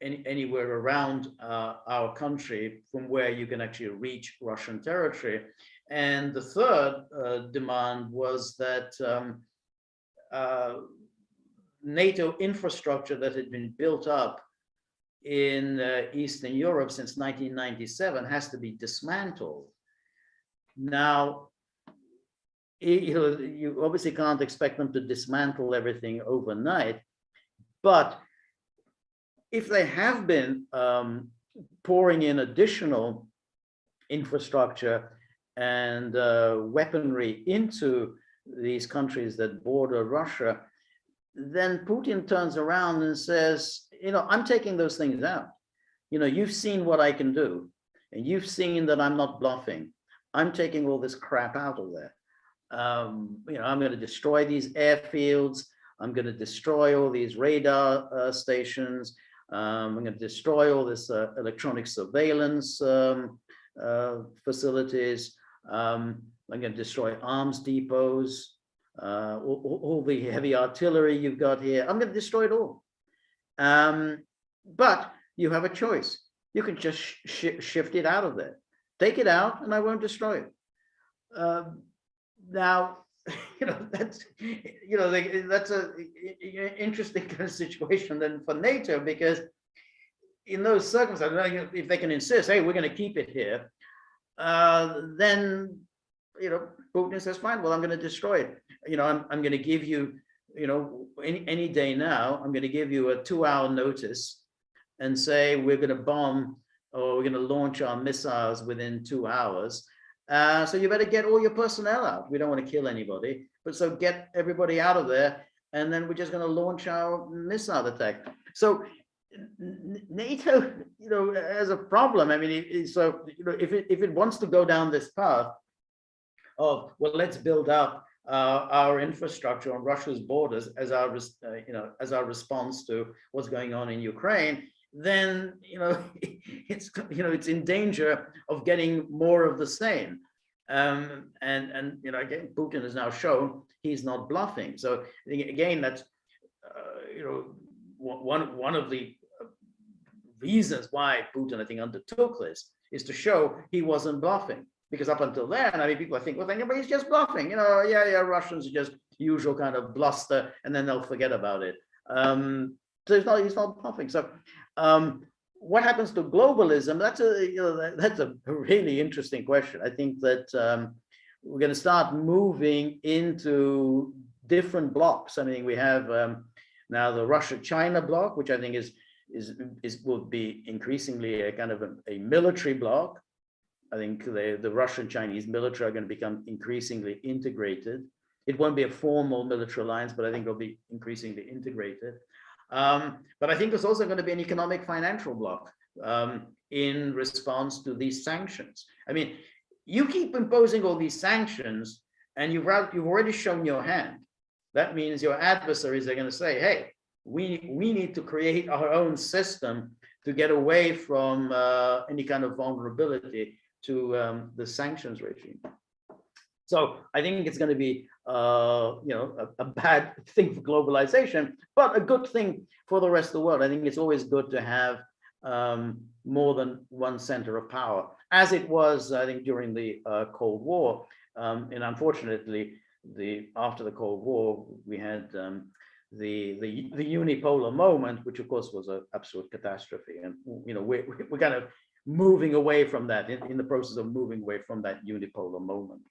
anywhere around our country from where you can actually reach Russian territory. And the third demand was that NATO infrastructure that had been built up in Eastern Europe since 1997 has to be dismantled. Now, you obviously can't expect them to dismantle everything overnight, but if they have been pouring in additional infrastructure and weaponry into these countries that border Russia, then Putin turns around and says, I'm taking those things out. You've seen what I can do, and you've seen that I'm not bluffing. I'm taking all this crap out of there. I'm going to destroy these airfields. I'm going to destroy all these radar stations. I'm going to destroy all this electronic surveillance facilities. I'm going to destroy arms depots, all the heavy artillery you've got here. I'm going to destroy it all. But you have a choice. You can just shift it out of there. Take it out, and I won't destroy it. Now, that's a interesting kind of situation then for NATO, because in those circumstances, if they can insist, hey, we're going to keep it here, then Putin says, fine, well, I'm going to destroy it. I'm going to give you, any day now, I'm going to give you a 2-hour notice and say we're going to bomb or we're going to launch our missiles within 2 hours. So you better get all your personnel out. We don't want to kill anybody, but so get everybody out of there, and then we're just going to launch our missile attack. So NATO, has a problem. I mean, so if it wants to go down this path of, well, let's build up our infrastructure on Russia's borders as our response to what's going on in Ukraine, then it's in danger of getting more of the same. And again, Putin has now shown he's not bluffing. So again, that's one of the reasons why Putin, I think, undertook this is to show he wasn't bluffing. Because up until then, I mean, people think, well, but he's just bluffing. Russians are just usual kind of bluster, and then they'll forget about it. So he's not bluffing. So what happens to globalism? That's a really interesting question. I think that we're going to start moving into different blocks. I mean, we have now the Russia-China bloc, which I think will be increasingly a kind of a military bloc. I think the Russian Chinese military are going to become increasingly integrated. It won't be a formal military alliance, but I think it'll be increasingly integrated. But I think there's also going to be an economic financial bloc in response to these sanctions. I mean, you keep imposing all these sanctions, and you've already shown your hand. That means your adversaries are going to say, hey, we need to create our own system to get away from any kind of vulnerability to the sanctions regime. So I think it's going to be a bad thing for globalization, but a good thing for the rest of the world. I think it's always good to have more than one center of power, as it was, I think, during the Cold War. And unfortunately, after the Cold War, we had the unipolar moment, which of course was an absolute catastrophe. And we're kind of moving away from that, in the process of moving away from that unipolar moment.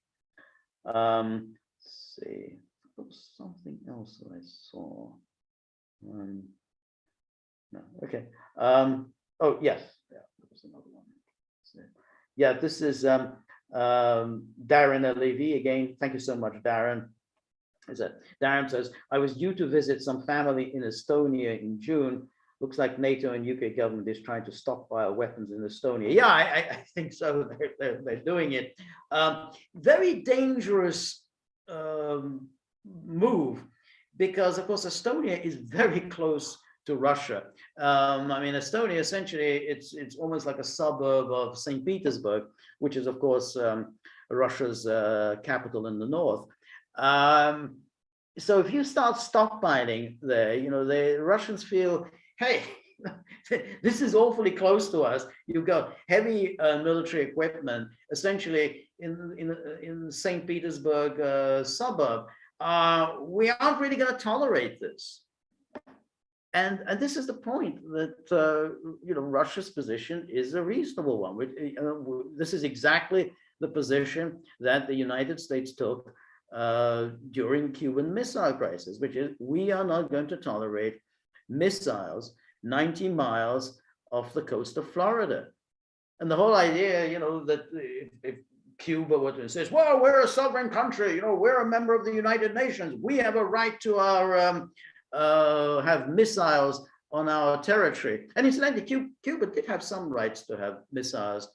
Let's see, something else that I saw. No, okay. Oh yes, yeah, there was another one. So, yeah, this is Darren Levy again. Thank you so much, Darren. Darren says, I was due to visit some family in Estonia in June. Looks like NATO and UK government is trying to stockpile weapons in Estonia. Yeah, I think so. They're doing it. Very dangerous move, because of course Estonia is very close to Russia. I mean, Estonia, essentially, it's almost like a suburb of St. Petersburg, which is, of course, Russia's capital in the north. So if you start stockpiling there, the Russians feel, hey, this is awfully close to us. You've got heavy military equipment, essentially in St. Petersburg suburb. We aren't really going to tolerate this. And this is the point that Russia's position is a reasonable one. This is exactly the position that the United States took during Cuban Missile Crisis, which is we are not going to tolerate missiles 90 miles off the coast of Florida. And the whole idea, that if Cuba were to say, well, we're a sovereign country, we're a member of the United Nations, we have a right to have missiles on our territory. And incidentally, Cuba did have some rights to have missiles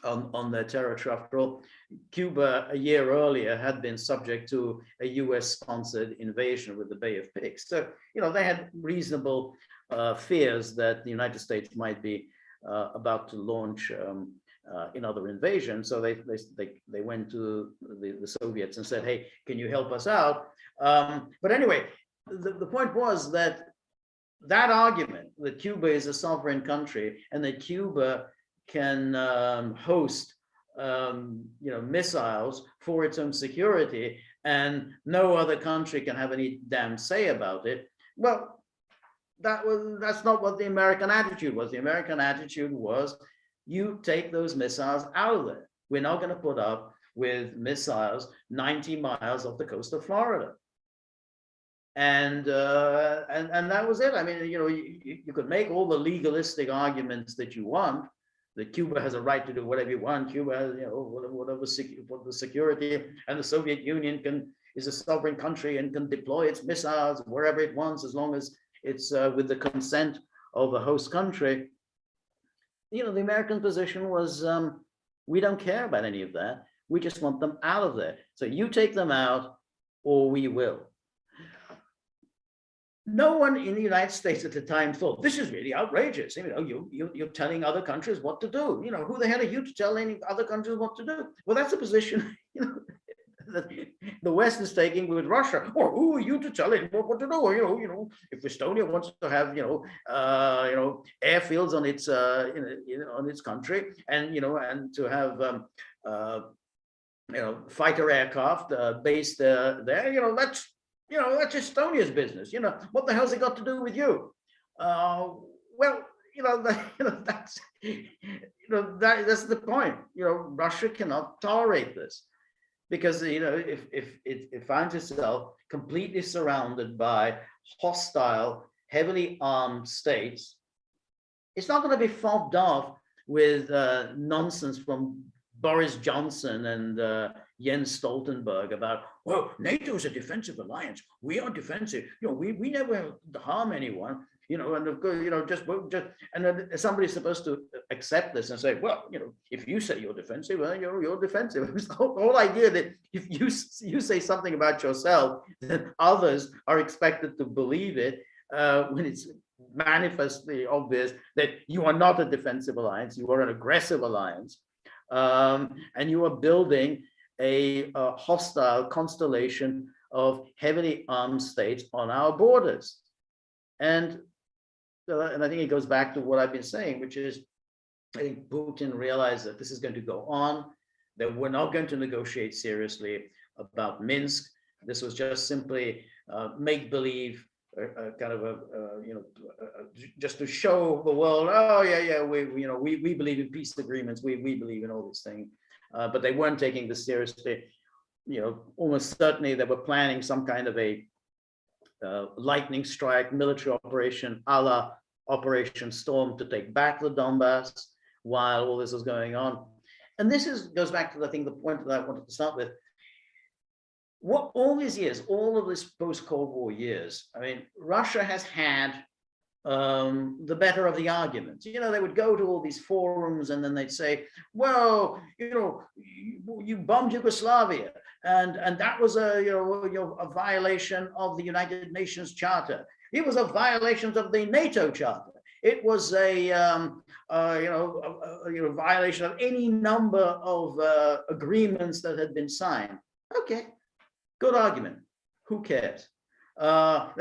on their territory. After all, Cuba a year earlier had been subject to a US-sponsored invasion with the Bay of Pigs. So, they had reasonable fears that the United States might be about to launch another invasion. So they went to the Soviets and said, hey, can you help us out? But anyway, the point was that argument that Cuba is a sovereign country and that Cuba can host missiles for its own security and no other country can have any damn say about it. Well, that's not what the American attitude was. The American attitude was, you take those missiles out of there. We're not going to put up with missiles 90 miles off the coast of Florida. And that was it. I mean, you could make all the legalistic arguments that you want, that Cuba has a right to do whatever you want. Cuba has, whatever the security, and the Soviet Union is a sovereign country and can deploy its missiles wherever it wants, as long as it's with the consent of a host country. The American position was, we don't care about any of that. We just want them out of there. So you take them out or we will. No one in the United States at the time thought, this is really outrageous. You're telling other countries what to do. Who the hell are you to tell any other countries what to do? Well, that's a position, that the West is taking with Russia. Or who are you to tell it what to do? Or, if Estonia wants to have, airfields on its, on its country, and and to have, fighter aircraft based there, that's Estonia's business. What the hell's it got to do with you? Well, that's that's the point. Russia cannot tolerate this. Because if it finds itself completely surrounded by hostile, heavily armed states, it's not going to be fobbed off with nonsense from Boris Johnson and Jens Stoltenberg about, well, NATO is a defensive alliance. We are defensive. We never harm anyone. And of course, just and then somebody's supposed to accept this and say, well, if you say you're defensive, well, you're defensive. It's the whole idea that if you say something about yourself, then others are expected to believe it when it's manifestly obvious that you are not a defensive alliance, you are an aggressive alliance, and you are building a hostile constellation of heavily armed states on our borders. And I think it goes back to what I've been saying, which is, I think Putin realized that this is going to go on, that we're not going to negotiate seriously about Minsk. This was just simply make-believe, kind of just to show the world, oh yeah, we believe in peace agreements, we believe in all these things, but they weren't taking this seriously. Almost certainly they were planning some kind of a lightning strike military operation a la Operation Storm to take back the Donbass while all this was going on. And this goes back to, I think, the point that I wanted to start with. What all these years, all of this post-Cold War years, I mean, Russia has had the better of the arguments. They would go to all these forums and then they'd say, well, you bombed Yugoslavia, and that was a violation of the United Nations Charter. It was a violation of the NATO charter. It was a violation of any number of agreements that had been signed. Okay, good argument. Who cares? Well,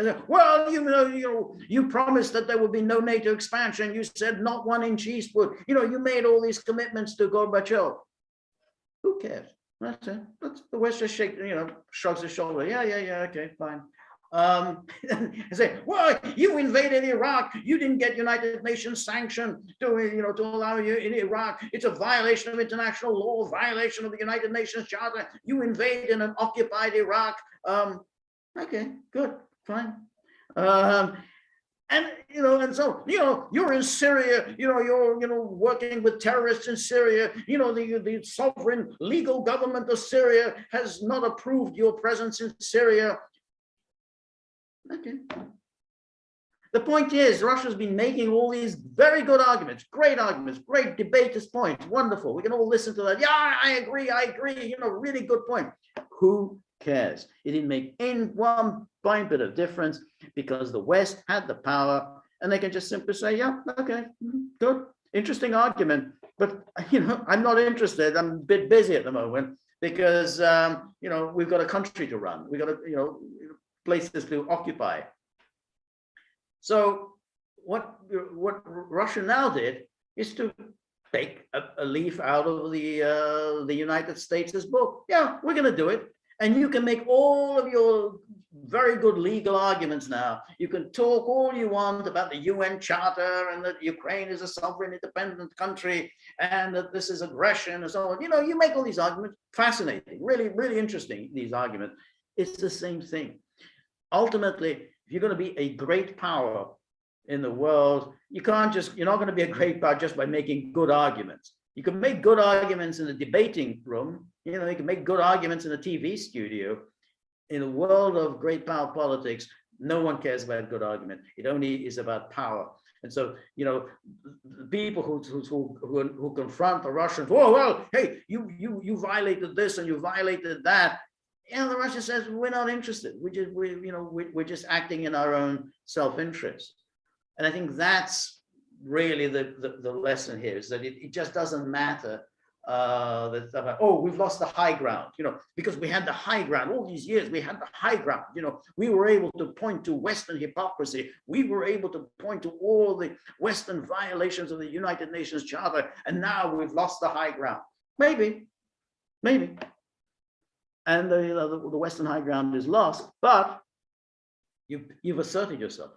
you promised that there would be no NATO expansion. You said not 1 inch eastward. You made all these commitments to Gorbachev. Who cares? That's it. The West just shrugs his shoulder. Yeah, okay, fine. Say, well, you invaded Iraq. You didn't get United Nations sanction to allow you in Iraq. It's a violation of international law, violation of the United Nations Charter. You invaded an occupied Iraq. Okay, good, fine. And so you're in Syria. You're working with terrorists in Syria. The sovereign legal government of Syria has not approved your presence in Syria. Okay. The point is, Russia's been making all these very good arguments, great debaters' points, wonderful. We can all listen to that. Yeah, I agree. Really good point. Who cares? It didn't make in one bit of difference because the West had the power and they can just simply say, yeah, okay, good, interesting argument. But, I'm not interested. I'm a bit busy at the moment because, we've got a country to run. We've got places to occupy. So what Russia now did is to take a leaf out of the United States' book. Yeah, we're going to do it. And you can make all of your very good legal arguments now. You can talk all you want about the UN Charter and that Ukraine is a sovereign independent country and that this is aggression and so on. You make all these arguments. Fascinating, really, really interesting, these arguments. It's the same thing. Ultimately, if you're going to be a great power in the world, you're not going to be a great power just by making good arguments. You can make good arguments in the debating room. You can make good arguments in a TV studio. In a world of great power politics, no one cares about good argument. It only is about power. And so, the people who confront the Russians, oh, well, hey, you violated this and you violated that. The Russia says we're not interested. We're just acting in our own self-interest. And I think that's really the lesson here, is that it just doesn't matter that we've lost the high ground, because we had the high ground all these years. We had the high ground. We were able to point to Western hypocrisy. We were able to point to all the Western violations of the United Nations Charter, and now we've lost the high ground. Maybe. And the Western high ground is lost, but you've asserted yourself,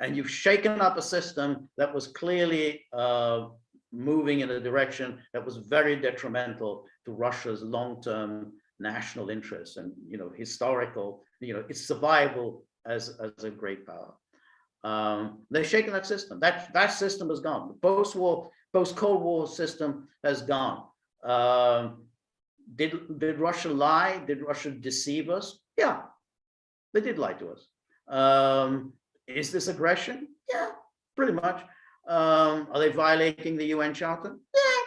and you've shaken up a system that was clearly moving in a direction that was very detrimental to Russia's long-term national interests and historical, its survival as a great power. They've shaken that system. That system has gone. The post-Cold War system has gone. Did Russia lie? Did Russia deceive us? Yeah, they did lie to us. Is this aggression? Yeah, pretty much. Are they violating the UN Charter? Yeah,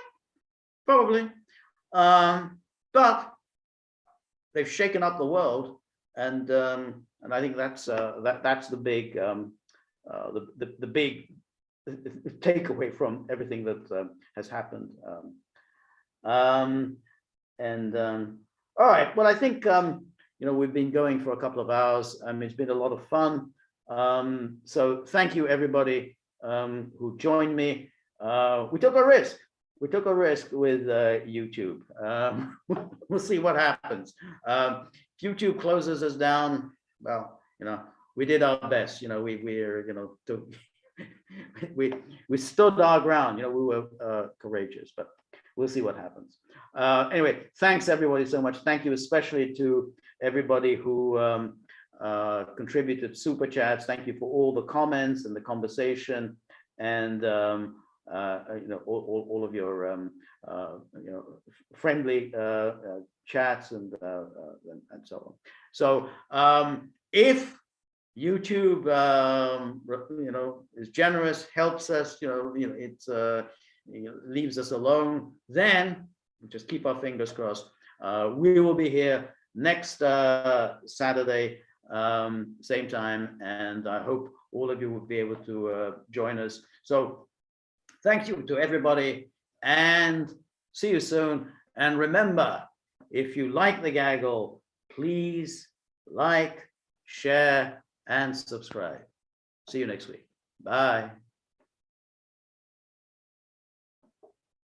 probably. But they've shaken up the world, and I think that's the big the big takeaway from everything that has happened. All right. Well, I think we've been going for a couple of hours. It's been a lot of fun. So thank you, everybody who joined me. We took a risk. We took a risk with YouTube. We'll see what happens. If YouTube closes us down, well, we did our best. We stood our ground. We were courageous, but we'll see what happens. Anyway, thanks everybody so much. Thank you especially to everybody who contributed super chats. Thank you for all the comments and the conversation, and all of your friendly chats and so on. So if YouTube is generous, helps us, leaves us alone, then just keep our fingers crossed. We will be here next Saturday same time, and I hope all of you will be able to join us. So thank you to everybody, and see you soon. And remember, if you like the Gaggle, please like, share, and subscribe. See you next week. Bye.